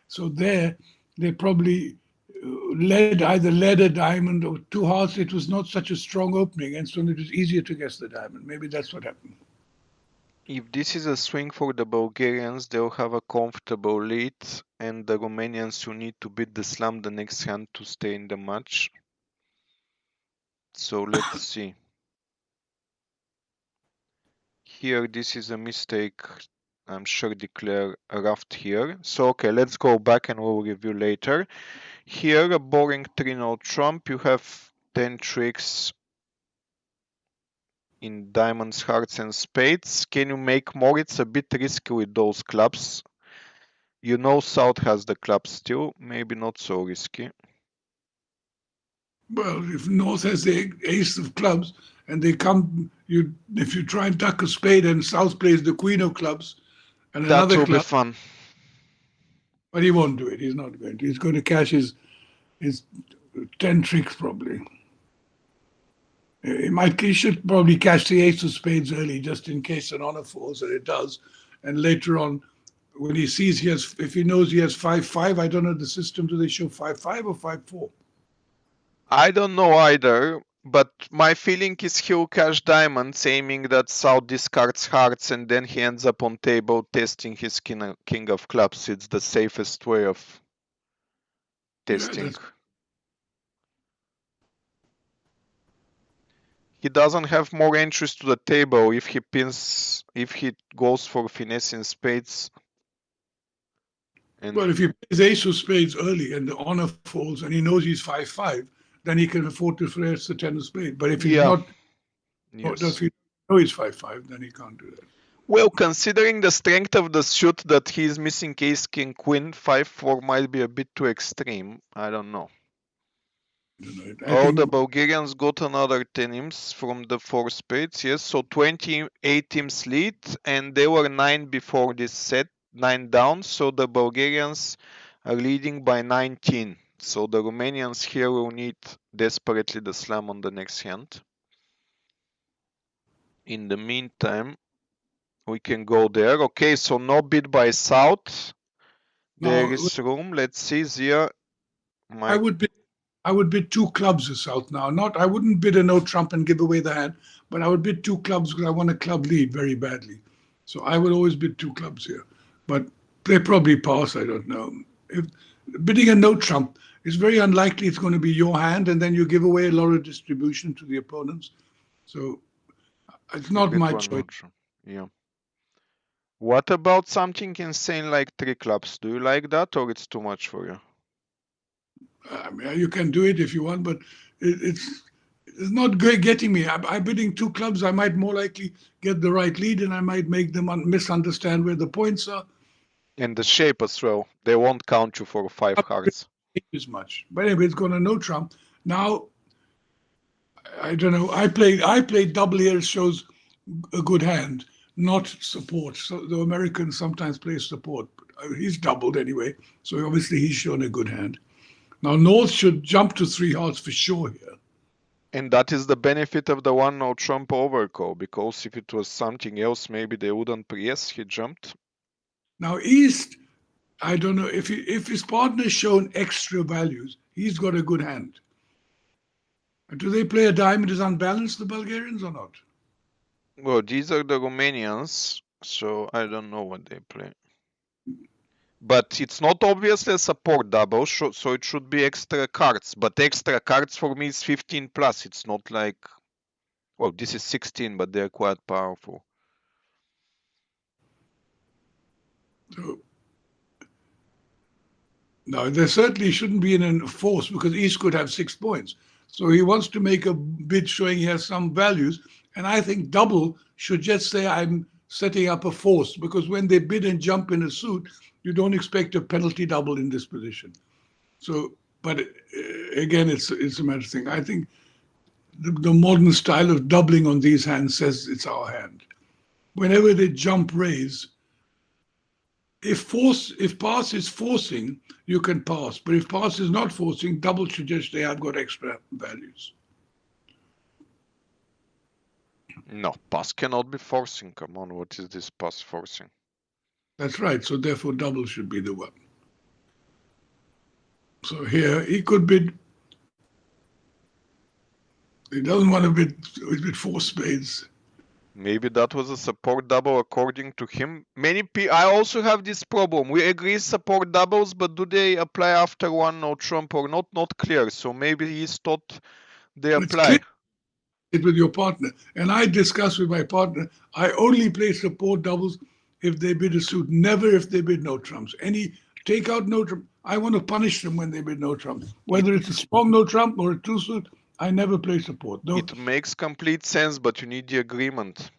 So there, they probably either led a diamond or two hearts. It was not such a strong opening, and so it was easier to guess the diamond. Maybe that's what happened. if this is a swing for the Bulgarians, they'll have a comfortable lead, and the Romanians will need to beat the slam the next hand to stay in the match. So let's see. Here, this is a mistake. I'm sure declare a raft here. So okay, let's go back and we'll review later. Here, a boring 3-0 trump. You have 10 tricks in diamonds, hearts, and spades. Can you make more? It's a bit risky with those clubs. You know South has the clubs still, maybe not so risky. Well, if North has the ace of clubs and they come, if you try and duck a spade and South plays the queen of clubs and That another will be club, fun. but he won't do it. He's not going to. He's going to cash his 10 tricks probably. He should probably cash the ace of spades early just in case an honor falls, and it does. And later on, when he sees if he knows he has 5-5, I don't know the system, do they show 5-5 or 5-4? I don't know either, but my feeling is he'll cash diamonds, aiming that South discards hearts, and then he ends up on table testing his king of clubs. It's the safest way of Yeah, testing. that's He doesn't have more entries to the table if he goes for finesse in spades. And well, if he plays ace of spades early and the honor falls and he knows he's 5-5, then he can afford to finesse the 10 of spades. But if he's yeah, not, or yes. if he knows he's 5-5, then he can't do that. Well, considering the strength of the suit that he's missing ace, king, queen, 5-4 might be a bit too extreme. I don't know. I Oh, the think, Bulgarians got another 10 imps from the 4 spades, yes. So 28 imps lead, and they were 9 before this set, 9 down. So the Bulgarians are leading by 19. So the Romanians here will need desperately the slam on the next hand. In the meantime, we can go there. Okay, so no bid by South. There now is room. Let's see, Zia. I would bid two clubs as South now. Not I wouldn't bid a no trump and give away the hand, but I would bid two clubs because I want a club lead very badly. So I would always bid two clubs here. But they probably pass, I don't know. If bidding a no trump, it's very unlikely it's going to be your hand, and then you give away a lot of distribution to the opponents. So it's You not get my one choice. neutral. Yeah. What about something insane like 3 clubs? Do you like that, or it's too much for you? I mean, you can do it if you want, but it's It's not good getting me. I'm bidding two clubs. I might more likely get the right lead, and I might make them misunderstand where the points are. And the shape as well. They won't count you for 5 hearts. As much. But anyway, it's going to no trump. Now, I don't know. I played double here shows a good hand, not support. So the Americans sometimes play support. But he's doubled anyway, so obviously he's shown a good hand. Now North should jump to three hearts for sure here. And that is the benefit of the one no trump overcall, because if it was something else, maybe they wouldn't press. He jumped. Now East, I don't know if his partner's shown extra values, he's got a good hand. Do they play a diamond is unbalanced, the Bulgarians, or not? Well, these are the Romanians, so I don't know what they play. But it's not obviously a support double, so it should be extra cards. But extra cards for me is 15 plus. It's not like, well, this is 16, but they're quite powerful. So, no, there certainly shouldn't be in a force because East could have 6 points. So he wants to make a bid showing he has some values. And I think double should just say, I'm setting up a force because when they bid and jump in a suit, you don't expect a penalty double in this position. So, but again, it's a matter of thing. I think the modern style of doubling on these hands says it's our hand. Whenever they jump raise, if pass is forcing, you can pass. But if pass is not forcing, double should just say I've got extra values. No, pass cannot be forcing. Come on, what is this pass forcing? That's right. So therefore, double should be the one. So here he could bid. He doesn't want to bid 4 spades. Maybe that was a support double according to him. I also have this problem. We agree support doubles, but do they apply after one no trump or not? Not clear. So maybe he's thought they It's apply. clear it with your partner. And I discuss with my partner, I only play support doubles if they bid a suit, never if they bid no trumps. Any take out no trump. I want to punish them when they bid no trumps. Whether it's a strong no trump or a two suit, I never play support. No, It makes complete sense, but you need the agreement.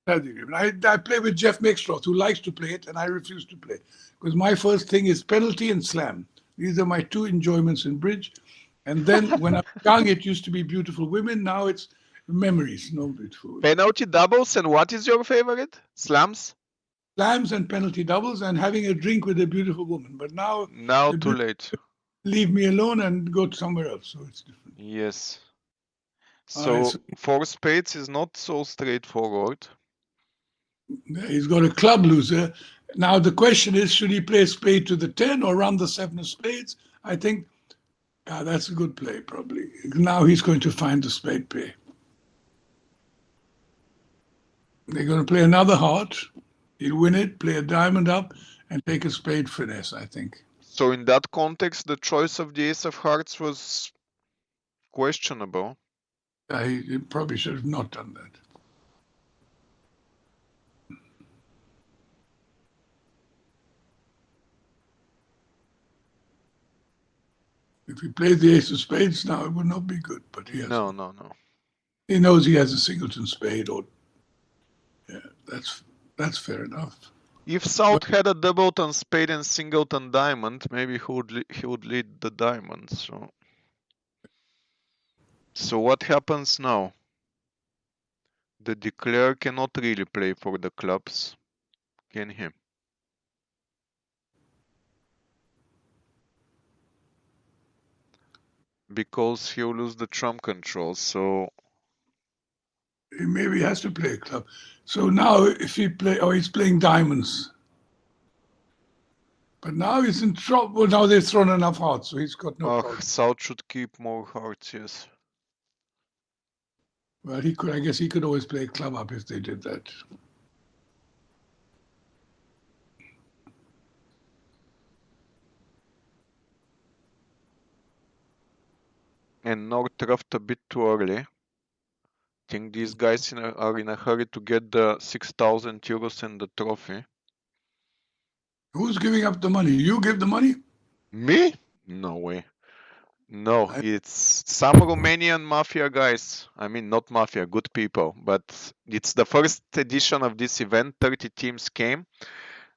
I play with Jeff Mexroth, who likes to play it, and I refuse to play because my first thing is penalty and slam. These are my two enjoyments in bridge. And then when I was young, it used to be beautiful women. Now it's memories, no beautiful women. Penalty doubles, and what is your favorite? Slams? Slams and penalty doubles and having a drink with a beautiful woman. But now Now too late. leave me alone and go somewhere else. So it's different. Yes. Right, So 4 spades is not so straightforward. he's got a club loser. Now the question is, should he play a spade to the 10 or run the 7 of spades? I think that's a good play, probably. Now he's going to find the spade pair. They're going to play another heart. He'll win it, play a diamond up, and take a spade finesse, I think. So in that context, the choice of the ace of hearts was questionable. He probably should have not done that. If he played the ace of spades now, it would not be good. But he has. No. He knows he has a singleton spade, or yeah, that's fair enough. If South had a doubleton spade and singleton diamond, maybe he would lead the diamond. So what happens now? The declare cannot really play for the clubs, can he? Because he'll lose the trump control, so He maybe has to play a club. So now if he he's playing diamonds. But now he's in trouble. Well, now they've thrown enough hearts, so he's got no problem. South should keep more hearts, yes. Well, I guess he could always play a club up if they did that. And North left a bit too early. I think these guys are in a hurry to get the 6,000 euros and the trophy. Who's giving up the money? You give the money? Me? No way. No, it's some Romanian mafia guys. I mean, not mafia, good people. But it's the first edition of this event. 30 teams came,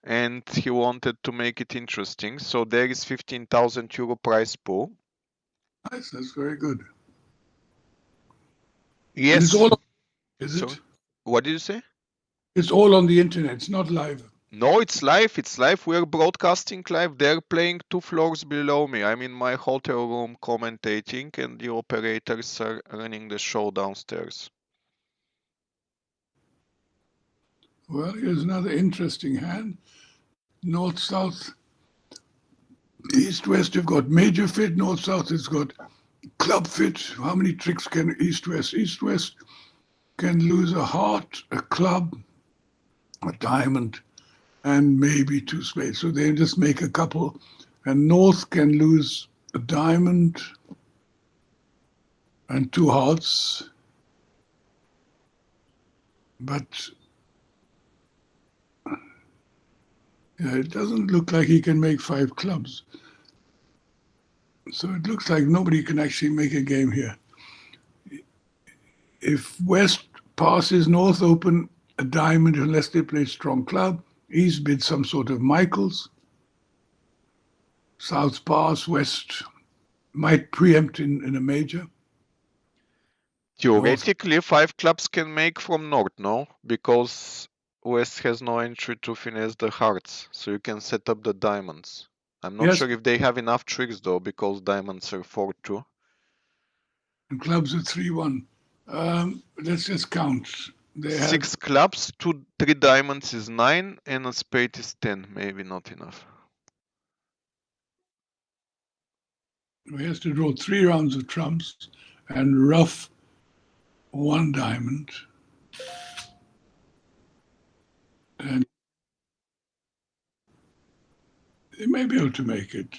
and he wanted to make it interesting. So there is 15,000 euro prize pool. Nice, that's very good. Yes. And it's all, is Sorry? it? What did you say? It's all on the internet. It's not live. No, it's live. It's live. We're broadcasting live. They're playing 2 floors below me. I'm in my hotel room commentating, and the operators are running the show downstairs. Well, here's another interesting hand. North, south, east, west, you've got major fit. North, south, it's got club fit. How many tricks can east, west? East, west can lose a heart, a club, a diamond, and maybe 2 spades. So they just make a couple. And north can lose a diamond and 2 hearts. But yeah, it doesn't look like he can make 5 clubs. So it looks like nobody can actually make a game here. If West passes, North open a diamond unless they play strong club. East bids some sort of Michaels. South pass, West might preempt in a major. Theoretically, 5 clubs can make from North, no? Because West has no entry to finesse the hearts, so you can set up the diamonds. I'm not Yes, sure if they have enough tricks though, because diamonds are 4-2. and clubs are 3-1. Let's just count. They have 6 clubs, 3 diamonds is 9, and a spade is 10. Maybe not enough. he has to draw 3 rounds of trumps and rough 1 diamond. And they may be able to make it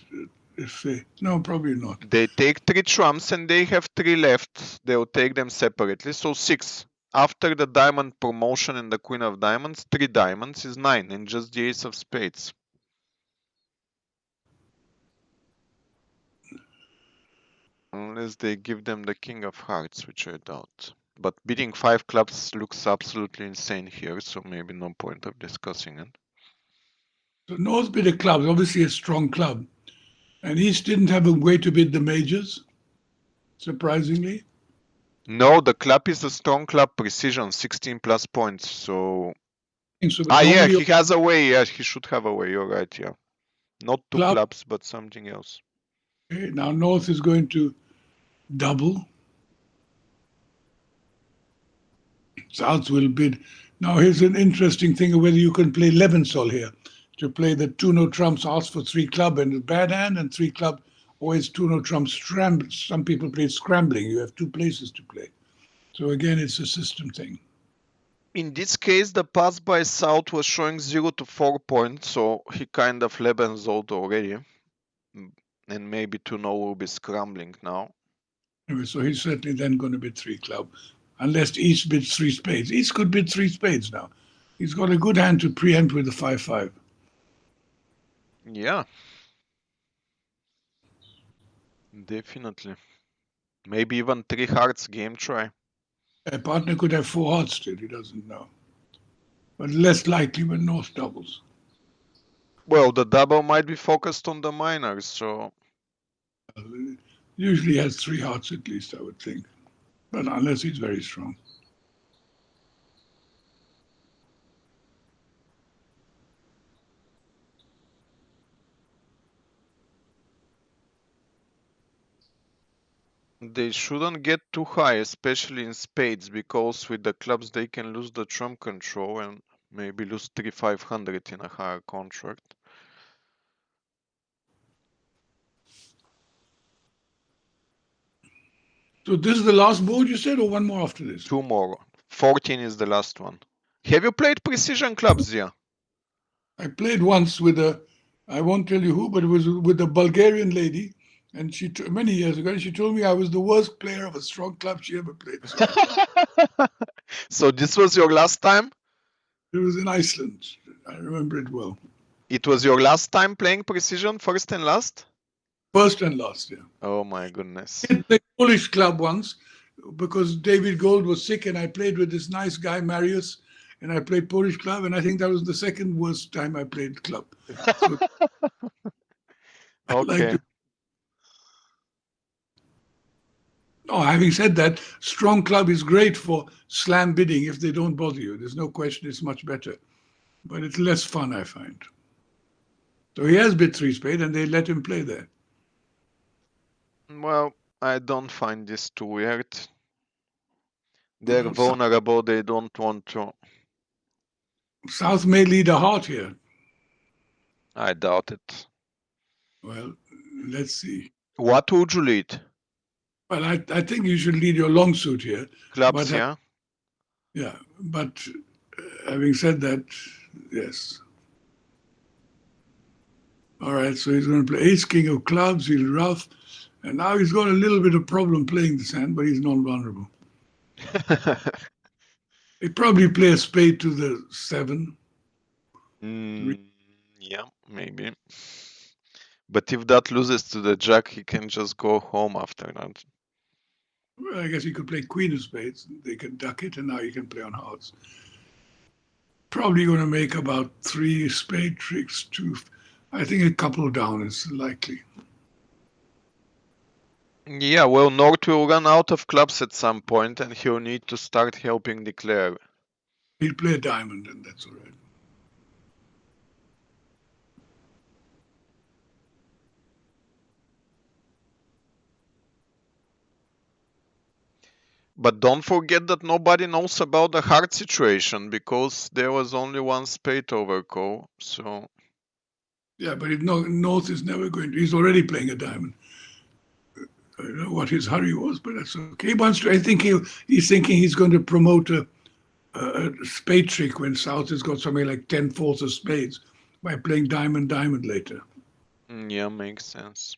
if they. No, probably not. They take 3 trumps and they have 3 left. They'll take them separately, so 6. After the diamond promotion and the queen of diamonds, 3 diamonds is 9, and just the ace of spades. Unless they give them the king of hearts, which I doubt. But bidding 5 clubs looks absolutely insane here, so maybe no point of discussing it. So North bid a club, obviously a strong club. And East didn't have a way to bid the majors, surprisingly. No, the club is a strong club, precision, 16 plus points, so... So yeah, normally he has a way, yeah, he should have a way, you're right, yeah. Not 2 club. clubs, but something else. Okay, now North is going to double. South will bid. Now here's an interesting thing of whether you can play Levensol here. To play the 2-no trumps, ask for 3 club and a bad hand, and 3 club, always 2-no trumps, scramble. Some people play scrambling. You have 2 places to play. So again, it's a system thing. In this case, the pass by South was showing 0 to 4 points, so he kind of Lebenssold already. And maybe 2-no will be scrambling now. Anyway, so he's certainly then going to bid 3 club, unless East bids 3 spades. East could bid 3 spades now. He's got a good hand to preempt with the 5-5. Yeah. Definitely. Maybe even 3 hearts game try. A partner could have 4 hearts still, he doesn't know. But less likely when North doubles. Well, the double might be focused on the minors, so... Usually has 3 hearts at least, I would think. But unless he's very strong. They shouldn't get too high, especially in spades, because with the clubs they can lose the trump control and maybe lose 3,500 in a higher contract. So this is the last board you said, or one more after this? 2 more. 14 is the last one. Have you played precision clubs, Zia? I played once with I won't tell you who, but it was with a Bulgarian lady. And she, many years ago, she told me I was the worst player of a strong club she ever played. So this was your last time? It was in Iceland. I remember it well. It was your last time playing precision, first and last? First and last, yeah. Oh my goodness. I played Polish club once because David Gold was sick, and I played with this nice guy Marius, and I played Polish club, and I think that was the second worst time I played club. So I like Okay. to. No, having said that, strong club is great for slam bidding if they don't bother you. There's no question it's much better, but it's less fun, I find. So he has bid three spade, and they let him play there. Well, I don't find this too weird. They're South, vulnerable, they don't want to. South may lead a heart here. I doubt it. Well, let's see. What would you lead? Well, I think you should lead your long suit here, Clubs, but yeah? yeah, but having said that, yes. All right, so he's going to play ace king of clubs. He's rough, and now he's got a little bit of problem playing this hand, but he's non-vulnerable. He'd probably play a spade to the 7. Yeah, maybe. But if that loses to the jack, he can just go home after that. Well, I guess he could play queen of spades. They can duck it, and now he can play on hearts. Probably going to make about 3 spade tricks. I think a couple down is likely. Yeah, well, Nord will run out of clubs at some point, and he'll need to start helping declare. He'll play a diamond, and that's all right. But don't forget that nobody knows about the heart situation because there was only one spade overcall. So Yeah, but North is never going to. He's already playing a diamond. I don't know what his hurry was, but that's okay. He wants to. I think he's thinking he's going to promote a spade trick when South has got something like 10 fourths of spades by playing diamond later. yeah, makes sense.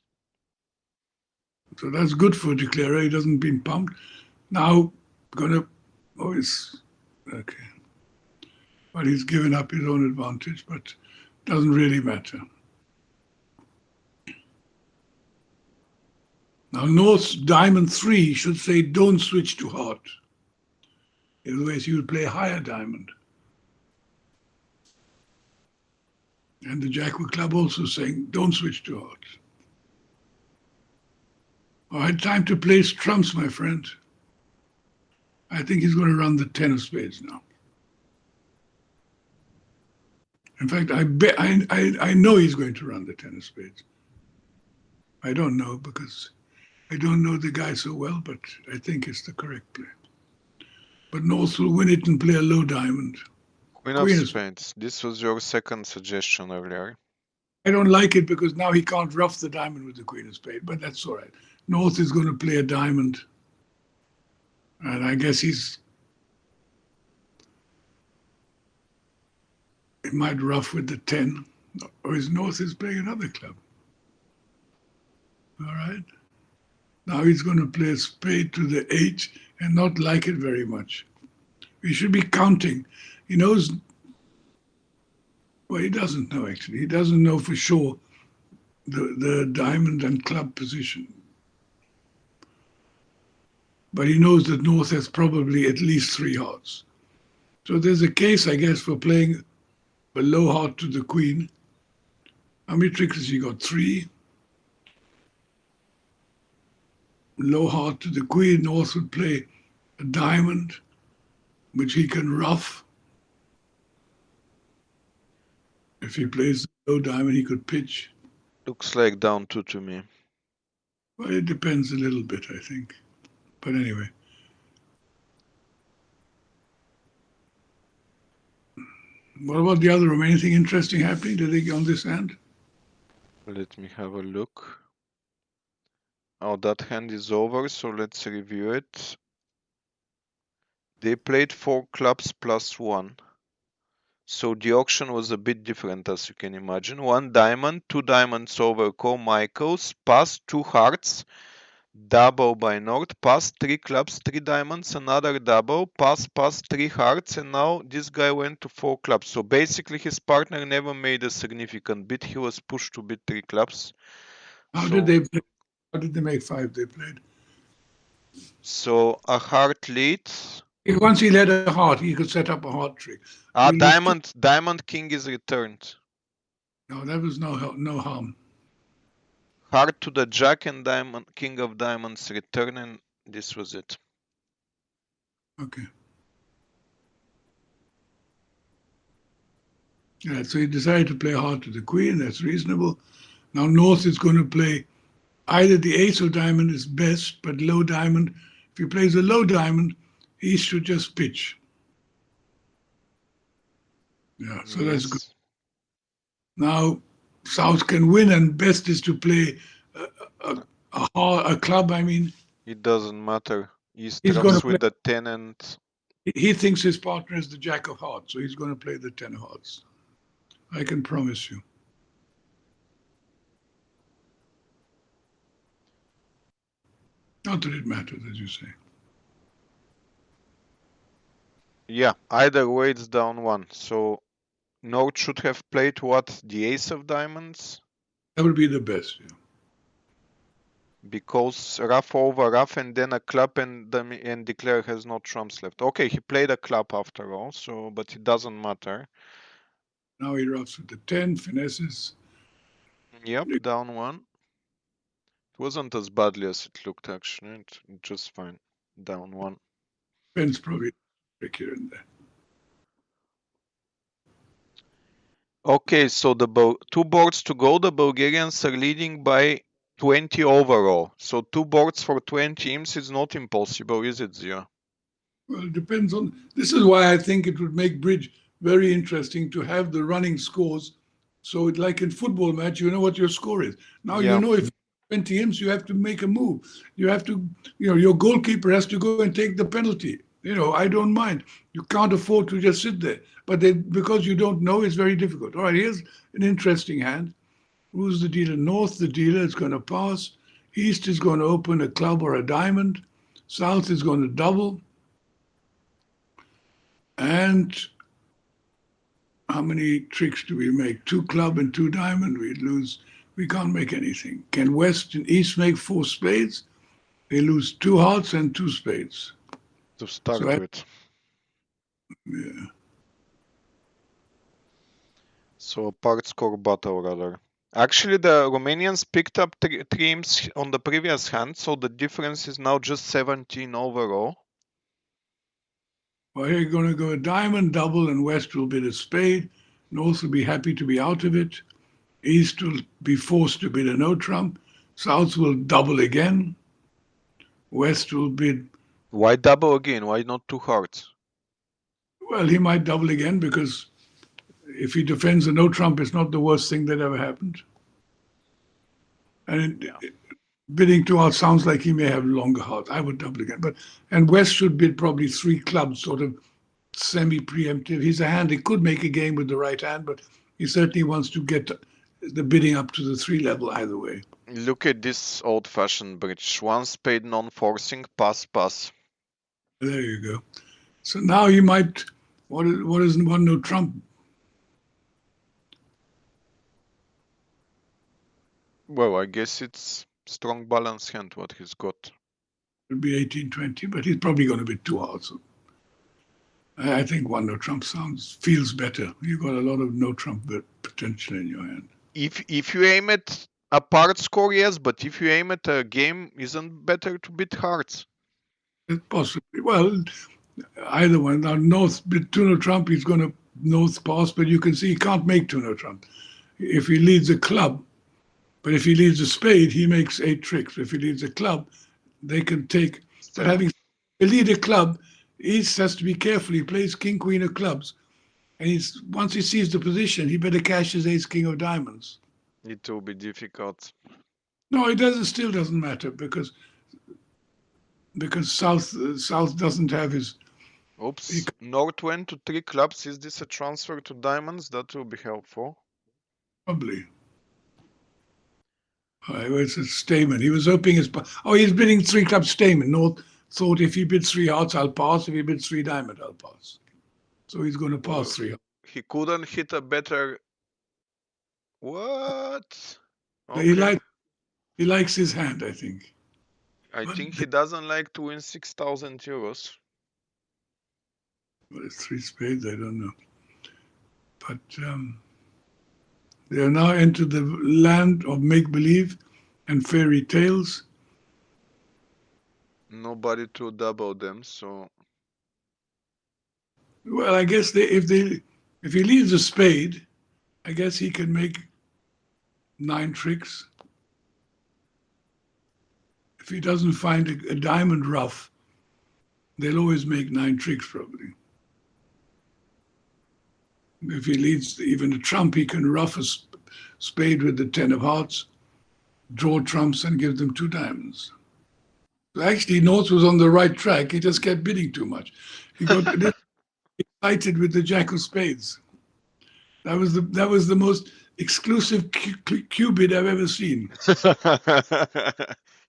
So that's good for declarer. He doesn't been pumped. Now gonna. Oh, it's okay. Well, he's given up his own advantage, but doesn't really matter. Now, North's diamond 3 should say don't switch to heart. Otherwise, he would play higher diamond. And the Jack with club also saying don't switch to heart. All right, time to place trumps, my friend. I think he's going to run the 10 of spades now. In fact, I know he's going to run the 10 of spades. I don't know because I don't know the guy so well, but I think it's the correct play. But North will win it and play a low diamond. Queen of spades. This was your second suggestion earlier. I don't like it because now he can't rough the diamond with the queen of spades, but that's all right. North is going to play a diamond, and I guess he might rough with the 10, or his North is playing another club. All right. Now he's going to play a spade to the 8 and not like it very much. We should be counting. He knows. Well, he doesn't know actually. He doesn't know for sure the diamond and club position. But he knows that North has probably at least 3 hearts. So there's a case, I guess, for playing a low heart to the queen. How many tricks has he got? 3. Low heart to the queen. North would play a diamond, which he can rough. If he plays the low diamond, he could pitch. Looks like down 2 to me. Well, it depends a little bit, I think. But anyway. What about the other room? Anything interesting happening? Did they get on this hand? Let me have a look. Oh, that hand is over, so let's review it. They played 4 clubs plus 1. So the auction was a bit different, as you can imagine. 1 diamond, 2 diamonds over call Michaels, pass 2 hearts, double by North, pass 3 clubs, 3 diamonds, another double, pass 3 hearts, and now this guy went to 4 clubs. So basically his partner never made a significant bid. He was pushed to bid 3 clubs. How So, did they play? How did they make 5? They played. so a heart lead. Once he led a heart, he could set up a heart trick. You lose two. Diamond king is returned. No, that was no harm. Heart to the jack and diamond king of diamonds return, and this was it. Okay. Yeah, so he decided to play heart to the queen. That's reasonable. Now North is going to play either the ace of diamond is best, but low diamond. If he plays a low diamond, he should just pitch. Yeah, so that's good. Yes, Now South can win, and best is to play a club. I mean, it doesn't matter. He he's going stuffs to play. with the 10 and He thinks his partner is the jack of hearts, so he's going to play the 10 of hearts. I can promise you. Not that it matters, as you say. yeah, either way it's down one. So North should have played what? The ace of diamonds? That would be the best. Yeah. Because rough over rough and then a club and declare has no trumps left. Okay, he played a club after all, so but it doesn't matter. Now he roughs with the 10, finesses. Yep, down one. It wasn't as badly as it looked actually. Just fine. Down one. Depends probably trick here and there. Okay, so the two boards to go. The Bulgarians are leading by 20 overall. So two boards for 20 imps is not impossible, is it, Zia? Well, it depends on. This is why I think it would make bridge very interesting to have the running scores. So, like in football match, you know what your score is. Now you Yeah. know if 20 imps, you have to make a move. You have to, your goalkeeper has to go and take the penalty. I don't mind. You can't afford to just sit there. But because you don't know, it's very difficult. All right, here's an interesting hand. Who's the dealer? North, the dealer is going to pass. East is going to open a club or a diamond. South is going to double. And how many tricks do we make? 2 club and 2 diamond. We lose. We can't make anything. Can West and East make 4 spades? They lose 2 hearts and 2 spades. To start with. Yeah. So a part score battle rather. Actually, the Romanians picked up three imps on the previous hand, so the difference is now just 17 overall. Well, here you're going to go a diamond double, and West will bid a spade. North will be happy to be out of it. East will be forced to bid a no trump. South will double again. West will bid. Why double again? Why not two hearts? Well, he might double again because if he defends a no trump, it's not the worst thing that ever happened. And bidding 2 hearts sounds like he may have longer hearts. I would double again. And West should bid probably 3 clubs, sort of semi-preemptive. He's a hand. He could make a game with the right hand, but he certainly wants to get the bidding up to the 3 level either way. Look at this old-fashioned bridge. One spade non-forcing, pass, pass. There you go. So now he might. What is one no trump? Well, I guess it's strong balance hand what he's got. It'll be 18-20, but he's probably going to bid 2 hearts. I think one no trump feels better. You've got a lot of no trump potential in your hand. If you aim at a part score, yes, but if you aim at a game, isn't better to bid hearts? Possibly. Well, either one. Now North bid 2 no trump, he's going to North pass, but you can see he can't make 2 no trump. If he leads a club, but if he leads a spade, he makes 8 tricks. If he leads a club, they can take. Still. But having a lead a club, East has to be careful. He plays king, queen of clubs. And once he sees the position, he better cash his ace, king of diamonds. It will be difficult. No, it still doesn't matter because South doesn't have his. Oops. North went to 3 clubs. Is this a transfer to diamonds? That will be helpful. Probably. It's a Stamen. He was hoping he's bidding 3 clubs Stamen. North thought if he bids 3 hearts, I'll pass. If he bids 3 diamond, I'll pass. So he's going to pass 3 hearts. He couldn't hit a better. What? Okay. He likes his hand, I think. I But think he doesn't like to win 6,000 euros. well, it's three spades, I don't know. But they are now entered the land of make believe and fairy tales. Nobody to double them, so Well, I guess if he leaves a spade, I guess he can make nine tricks. If he doesn't find a diamond rough, they'll always make nine tricks probably. If he leads even a trump, he can rough a spade with the 10 of hearts, draw trumps, and give them two diamonds. So actually, North was on the right track. He just kept bidding too much. He got excited with the jack of spades. That was the most exclusive Q bid I've ever seen.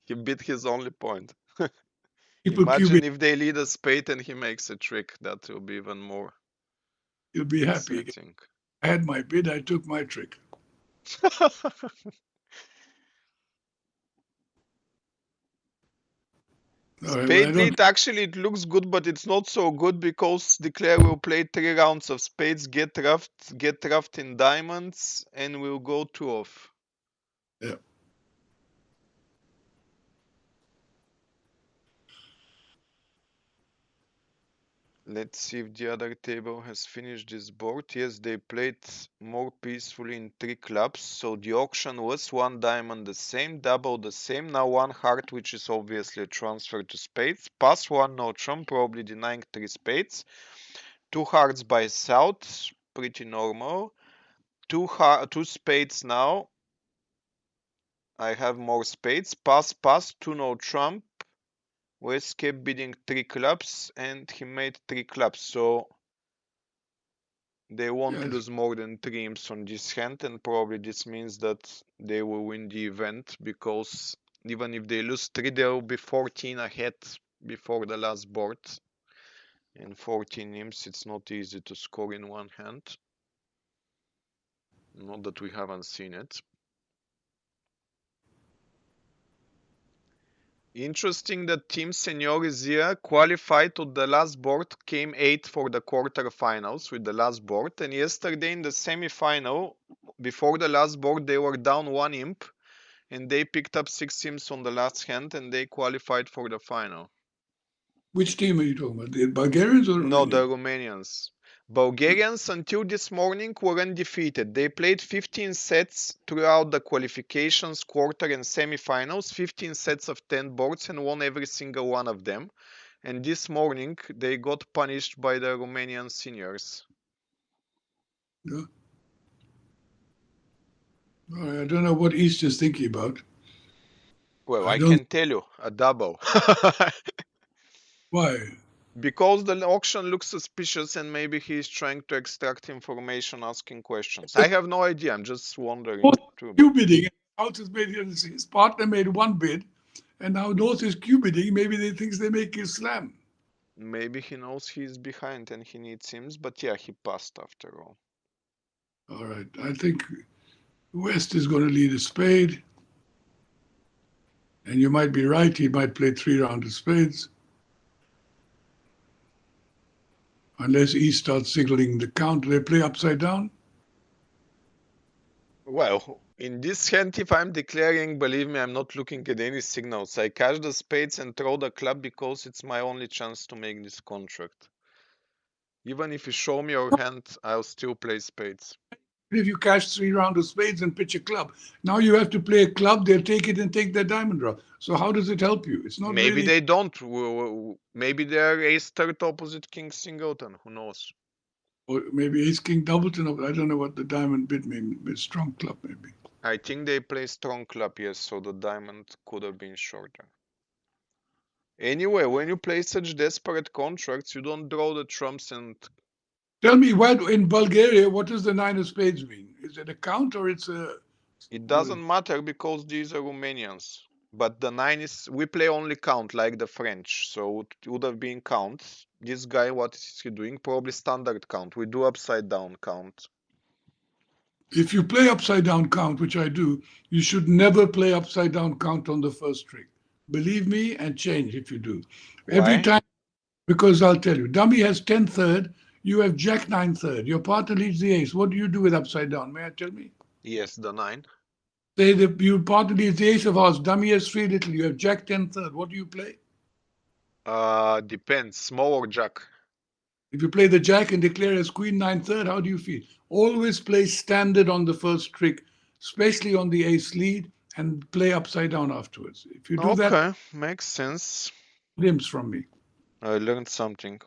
he beat his only point. People Q Imagine bid, if they lead a spade and he makes a trick, that will be even more you'll be happy. exciting. I had my bid, I took my trick. All right, well, I Spade don't. lead, actually, it looks good, but it's not so good because Declare will play 3 rounds of spades, get roughed in diamonds, and will go 2 off. Yeah. Let's see if the other table has finished this board. Yes, they played more peacefully in 3 clubs. So the auction was 1 diamond the same, double the same. Now 1 heart, which is obviously a transfer to spades. Pass 1 no trump, probably denying 3 spades. 2 hearts by south, pretty normal. Two spades now. I have more spades. Pass, 2 no trump. West kept bidding 3 clubs and he made 3 clubs. So they won't Yes. lose more than 3 imps on this hand, and probably this means that they will win the event, because even if they lose 3, they will be 14 ahead before the last board. And 14 imps, it's not easy to score in one hand. Not that we haven't seen it. Interesting that Team Seniorizia qualified to the last board, came 8th for the quarterfinals with the last board, and yesterday in the semi-final, before the last board, they were down 1 imp, and they picked up 6 imps on the last hand, and they qualified for the final. Which team are you talking about? The Bulgarians or No, the Romanians? Romanians. Bulgarians until this morning were undefeated. They played 15 sets throughout the qualifications, quarter and semi-finals, 15 sets of 10 boards, and won every single one of them. And this morning they got punished by the Romanian seniors. No? All right, I don't know what East is thinking about. Well, I I don't. can tell you, a double. Why? Because the auction looks suspicious and maybe he's trying to extract information, asking questions. I have no idea, I'm just wondering North too. Q bidding. South has made his partner made one bid, and now North is Q bidding. Maybe they thinks they make a slam. Maybe he knows he's behind and he needs sims, but yeah, he passed after all. All right, I think West is going to lead a spade, and you might be right. He might play 3 rounds of spades, unless East starts signaling the count. They play upside down. Well, in this hand, if I'm declaring, believe me, I'm not looking at any signals. I cash the spades and throw the club because it's my only chance to make this contract. Even if you show me your hand, I'll still play spades. If you cash 3 rounds of spades and pitch a club, now you have to play a club. They'll take it and take their diamond draw. So how does it help you? It's not Maybe really. they don't. Maybe they're ace third opposite king singleton. Who knows? Or maybe Ace King Doubleton. I don't know what the diamond bid means. Strong club maybe. I think they play strong club, yes, so the diamond could have been shorter. Anyway, when you play such desperate contracts, you don't draw the trumps and... Tell me, what in Bulgaria, what does the nine of spades mean? Is it a count or it's a? It doesn't matter because these are Romanians. But the 9 is... We play only count, like the French, so it would have been count. This guy, what is he doing? Probably standard count. We do upside down count. If you play upside down count, which I do, you should never play upside down count on the first trick. Believe me, and change if you do. Every Why? time, because I'll tell you, dummy has 10 third, you have jack 9 third. Your partner leads the ace. What do you do with upside down? May I tell me? Yes, the 9. Say that your partner leads the ace of hearts, dummy has 3 little, you have jack 10 third. What do you play? Depends. Small or jack? If you play the jack and declare as queen 9 third, how do you feel? Always play standard on the first trick, especially on the ace lead, and play upside down afterwards. If you do that, Okay, makes sense. glimpse from me. I learned something.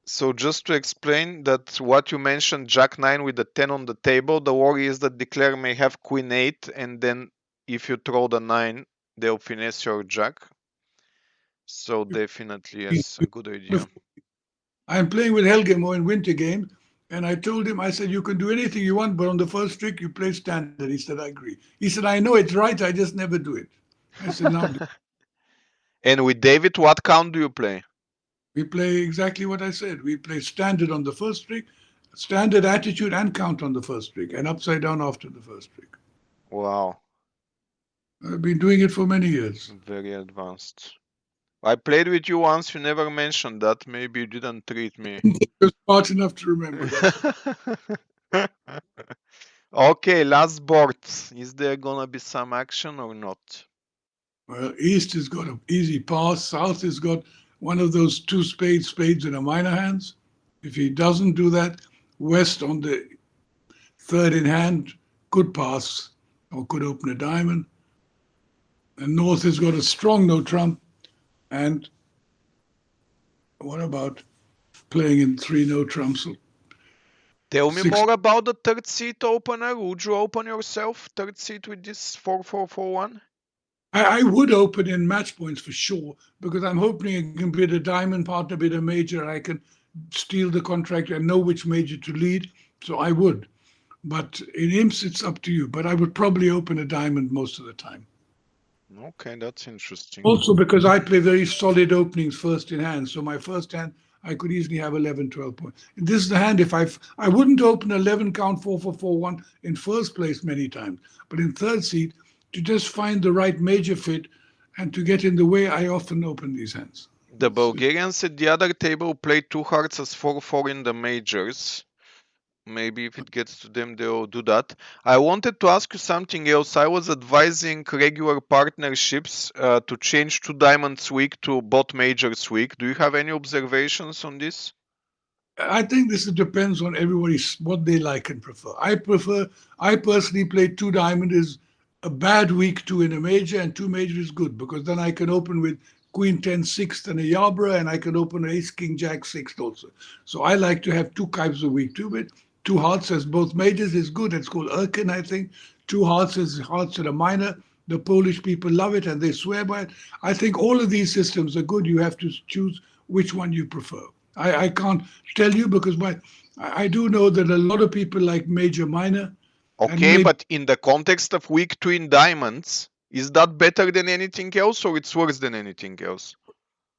So just to explain that what you mentioned, Jack 9 with the 10 on the table, the worry is that declare may have Queen 8, and then if you throw the 9, they'll finesse your Jack. So definitely, yes, a good idea. I'm playing with Helgemo in winter game, and I told him, I said, you can do anything you want, but on the first trick, you play standard. He said, I agree. He said, I know it's right, I just never do it. I said, now And with David, what count do you play? we play exactly what I said. We play standard on the first trick, standard attitude and count on the first trick, and upside down after the first trick. Wow, I've been doing it for many years. very advanced. I played with you once, you never mentioned that. Maybe you didn't treat me. You're smart enough to remember that. Okay, last board. Is there gonna be some action or not? Well, East has got an easy pass. South has got one of those two spades in a minor hands. If he doesn't do that, West on the third in hand could pass or could open a diamond. And North has got a strong no trump. And what about playing in three no trumps? Tell me more about the third seat opener. Would you open yourself third seat with this 4-4-4-1? I would open in match points for sure, because I'm hoping I can bid a diamond partner, bid a major. I can steal the contract and know which major to lead. So I would. But in imps, it's up to you. But I would probably open a diamond most of the time. Okay, that's interesting. Also because I play very solid openings first in hand. So my first hand, I could easily have 11, 12 points. And this is the hand if I wouldn't open 11 count 4-4-4-1 in first place many times. But in third seat, to just find the right major fit and to get in the way, I often open these hands. The Bulgarians at the other table play two hearts as 4-4 in the majors. Maybe if it gets to them, they'll do that. I wanted to ask you something else. I was advising regular partnerships to change two diamonds week to both majors week. Do you have any observations on this? I think this depends on everybody's what they like and prefer. I personally play two diamond is a bad week two in a major, and two major is good because then I can open with Queen 10 sixth and a Yabra, and I can open Ace King Jack sixth also. So I like to have two types of week two, but two hearts as both majors is good. It's called Erkin, I think. Two hearts as hearts at a minor. The Polish people love it and they swear by it. I think all of these systems are good. You have to choose which one you prefer. I can't tell you because I do know that a lot of people like major minor. Okay, but in the context of week two in diamonds, is that better than anything else or it's worse than anything else?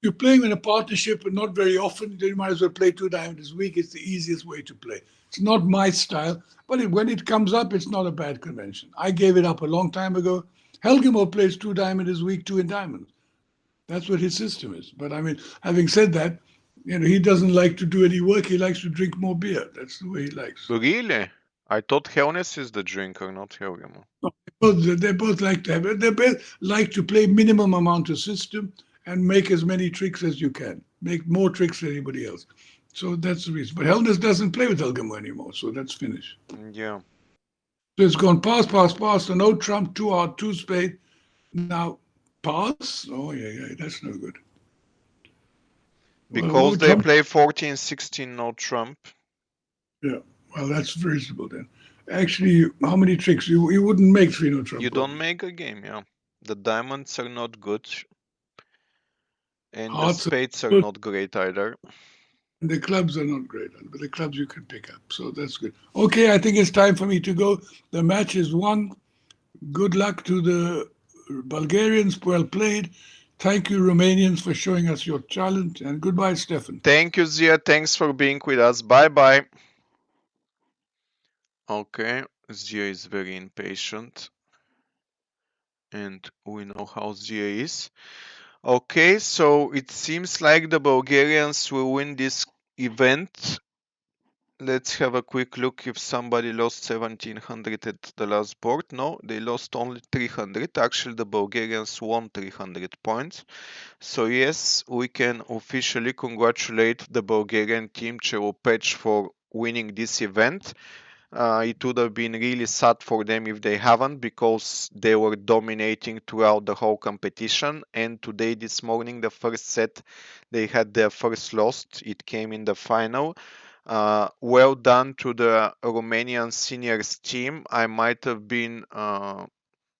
You're playing in a partnership and not very often, then you might as well play two diamonds week. It's the easiest way to play. It's not my style, but when it comes up, it's not a bad convention. I gave it up a long time ago. Helgemo plays two diamonds week, two in diamonds. That's what his system is. But I mean, having said that, he doesn't like to do any work. He likes to drink more beer. That's the way he likes. Really? I thought Helnes is the drinker, not Helgemo. They both like to have. They both like to play minimum amount of system and make as many tricks as you can. Make more tricks than anybody else. So that's the reason. But Helnes doesn't play with Helgemo anymore, so that's finished. Yeah. So it's gone pass. So no trump, two heart, two spade. Now pass. Oh yeah, that's no good. Because they play 14-16 no trump. Yeah, well, that's reasonable then. Actually, how many tricks? You wouldn't make three no trump. You don't make a game, yeah. The diamonds are not good. And hearts the spades are not great either. And the clubs are not great, but the clubs you can pick up. So that's good. Okay, I think it's time for me to go. The match is won. Good luck to the Bulgarians. Well played. Thank you, Romanians, for showing us your talent. And goodbye, Stefan. Thank you, Zia. Thanks for being with us. Bye-bye. Okay, Zia is very impatient, and we know how Zia is. Okay, so it seems like the Bulgarians will win this event. Let's have a quick look if somebody lost 1700 at the last board. No, they lost only 300. Actually, the Bulgarians won 300 points. So yes, we can officially congratulate the Bulgarian team Chelopech for winning this event. It would have been really sad for them if they haven't, because they were dominating throughout the whole competition. And today, this morning, the first set, they had their first loss. It came in the final. Well done to the Romanian seniors team. I might have been,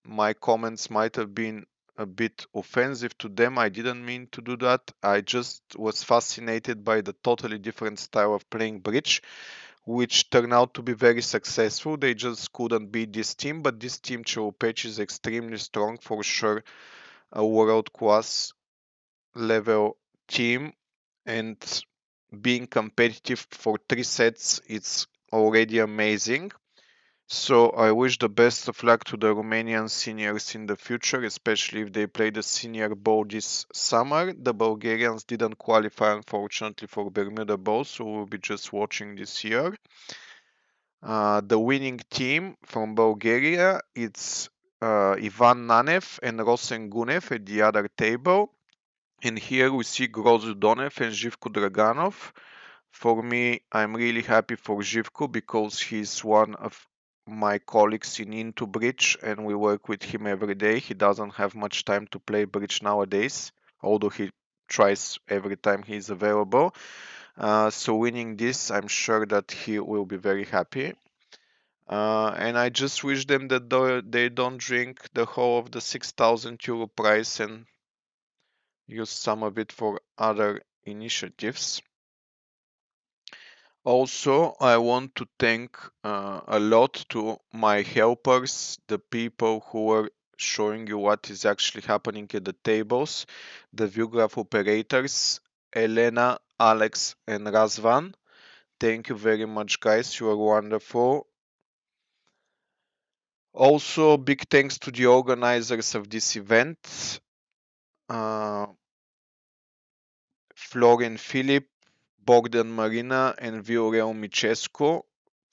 my comments might have been a bit offensive to them. I didn't mean to do that. I just was fascinated by the totally different style of playing bridge, which turned out to be very successful. They just couldn't beat this team, but this team, Chelopech, is extremely strong for sure, a world class level team, and being competitive for 3 sets, it's already amazing. So I wish the best of luck to the Romanian seniors in the future, especially if they play the senior bowl this summer. The Bulgarians didn't qualify, unfortunately, for Bermuda Bowl, so we'll be just watching this year. The winning team from Bulgaria, it's Ivan Nanev and Rosen Gunev at the other table. And here we see Grozu Donev and Živko Draganov. For me, I'm really happy for Živko because he's one of my colleagues in Into Bridge and we work with him every day. He doesn't have much time to play bridge nowadays, although he tries every time he's available. So winning this, I'm sure that he will be very happy. And I just wish them that they don't drink the whole of the 6,000 euro prize and use some of it for other initiatives. Also, I want to thank a lot to my helpers, the people who are showing you what is actually happening at the tables, the viewgraph operators, Elena, Alex, and Razvan. Thank you very much, guys. You are wonderful. Also, big thanks to the organizers of this event, uh, Florian Filip, Bogdan Marina, and Viorel Micescu,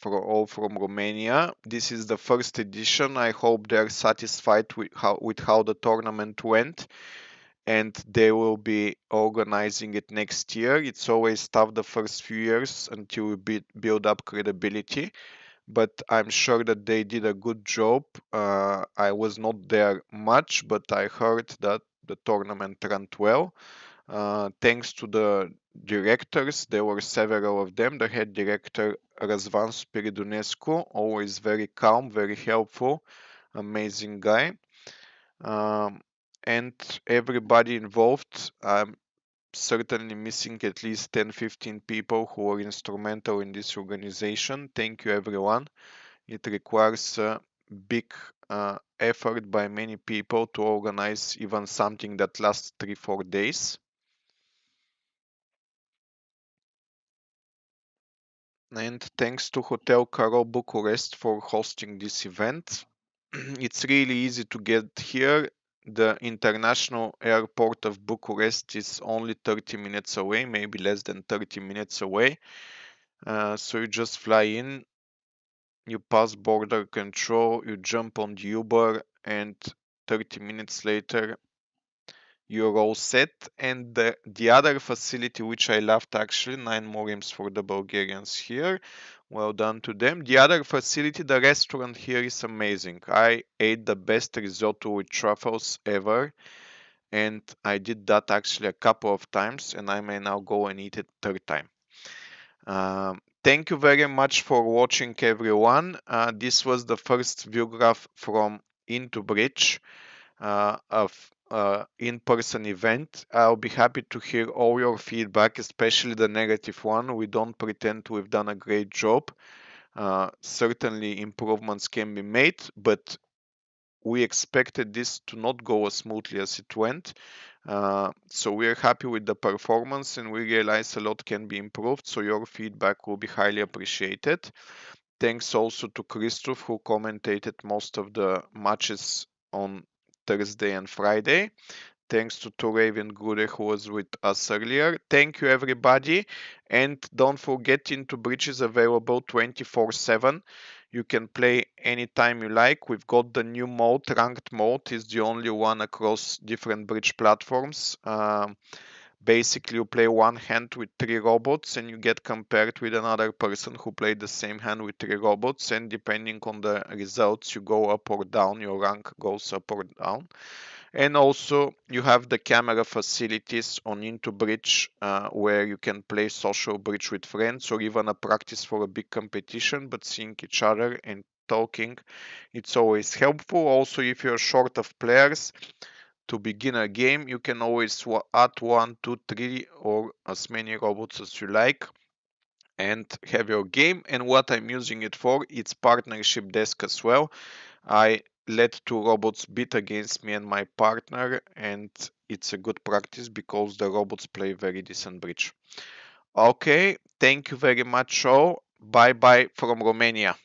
all from Romania. This is the first edition. I hope they're satisfied with how the tournament went, and they will be organizing it next year. It's always tough the first few years until we build up credibility, but I'm sure that they did a good job. I was not there much, but I heard that the tournament ran well. Thanks to the directors, there were several of them. The head director, Razvan Spiridonescu, always very calm, very helpful, amazing guy. Um, and everybody involved. I'm certainly missing at least 10-15 people who were instrumental in this organization. Thank you, everyone. It requires a big effort by many people to organize even something that lasts 3-4 days. And thanks to Hotel Caro Bucharest for hosting this event. It's really easy to get here. The international airport of Bucharest is only 30 minutes away, maybe less than 30 minutes away. So you just fly in, you pass border control, you jump on the Uber, and 30 minutes later you're all set. And the other facility which I loved, actually, 9 more for the Bulgarians here. Well done to them. The other facility, the restaurant here is amazing. I ate the best risotto with truffles ever, and I did that actually a couple of times, and I may now go and eat it third time. Thank you very much for watching, everyone. This was the first view graph from Into Bridge of in-person event. I'll be happy to hear all your feedback, especially the negative one. We don't pretend we've done a great job. Certainly improvements can be made, but we expected this to not go as smoothly as it went. So we are happy with the performance and we realize a lot can be improved. So your feedback will be highly appreciated. Thanks also to Christoph, who commentated most of the matches on Thursday and Friday. Thanks to Raven Gude, who was with us earlier. Thank you, everybody. And don't forget, Into Bridge is available 24/7. You can play anytime you like. We've got the new mode, ranked mode, is the only one across different bridge platforms. Basically, you play one hand with three robots and you get compared with another person who played the same hand with three robots. And depending on the results, you go up or down, your rank goes up or down. And also, you have the camera facilities on Into Bridge where you can play social bridge with friends or even a practice for a big competition, but seeing each other and talking, it's always helpful. Also, if you're short of players, to begin a game, you can always add one, two, three, or as many robots as you like and have your game. And what I'm using it for, it's partnership desk as well. I let two robots bid against me and my partner, and it's a good practice because the robots play very decent bridge. Okay, thank you very much all. Bye bye from Romania.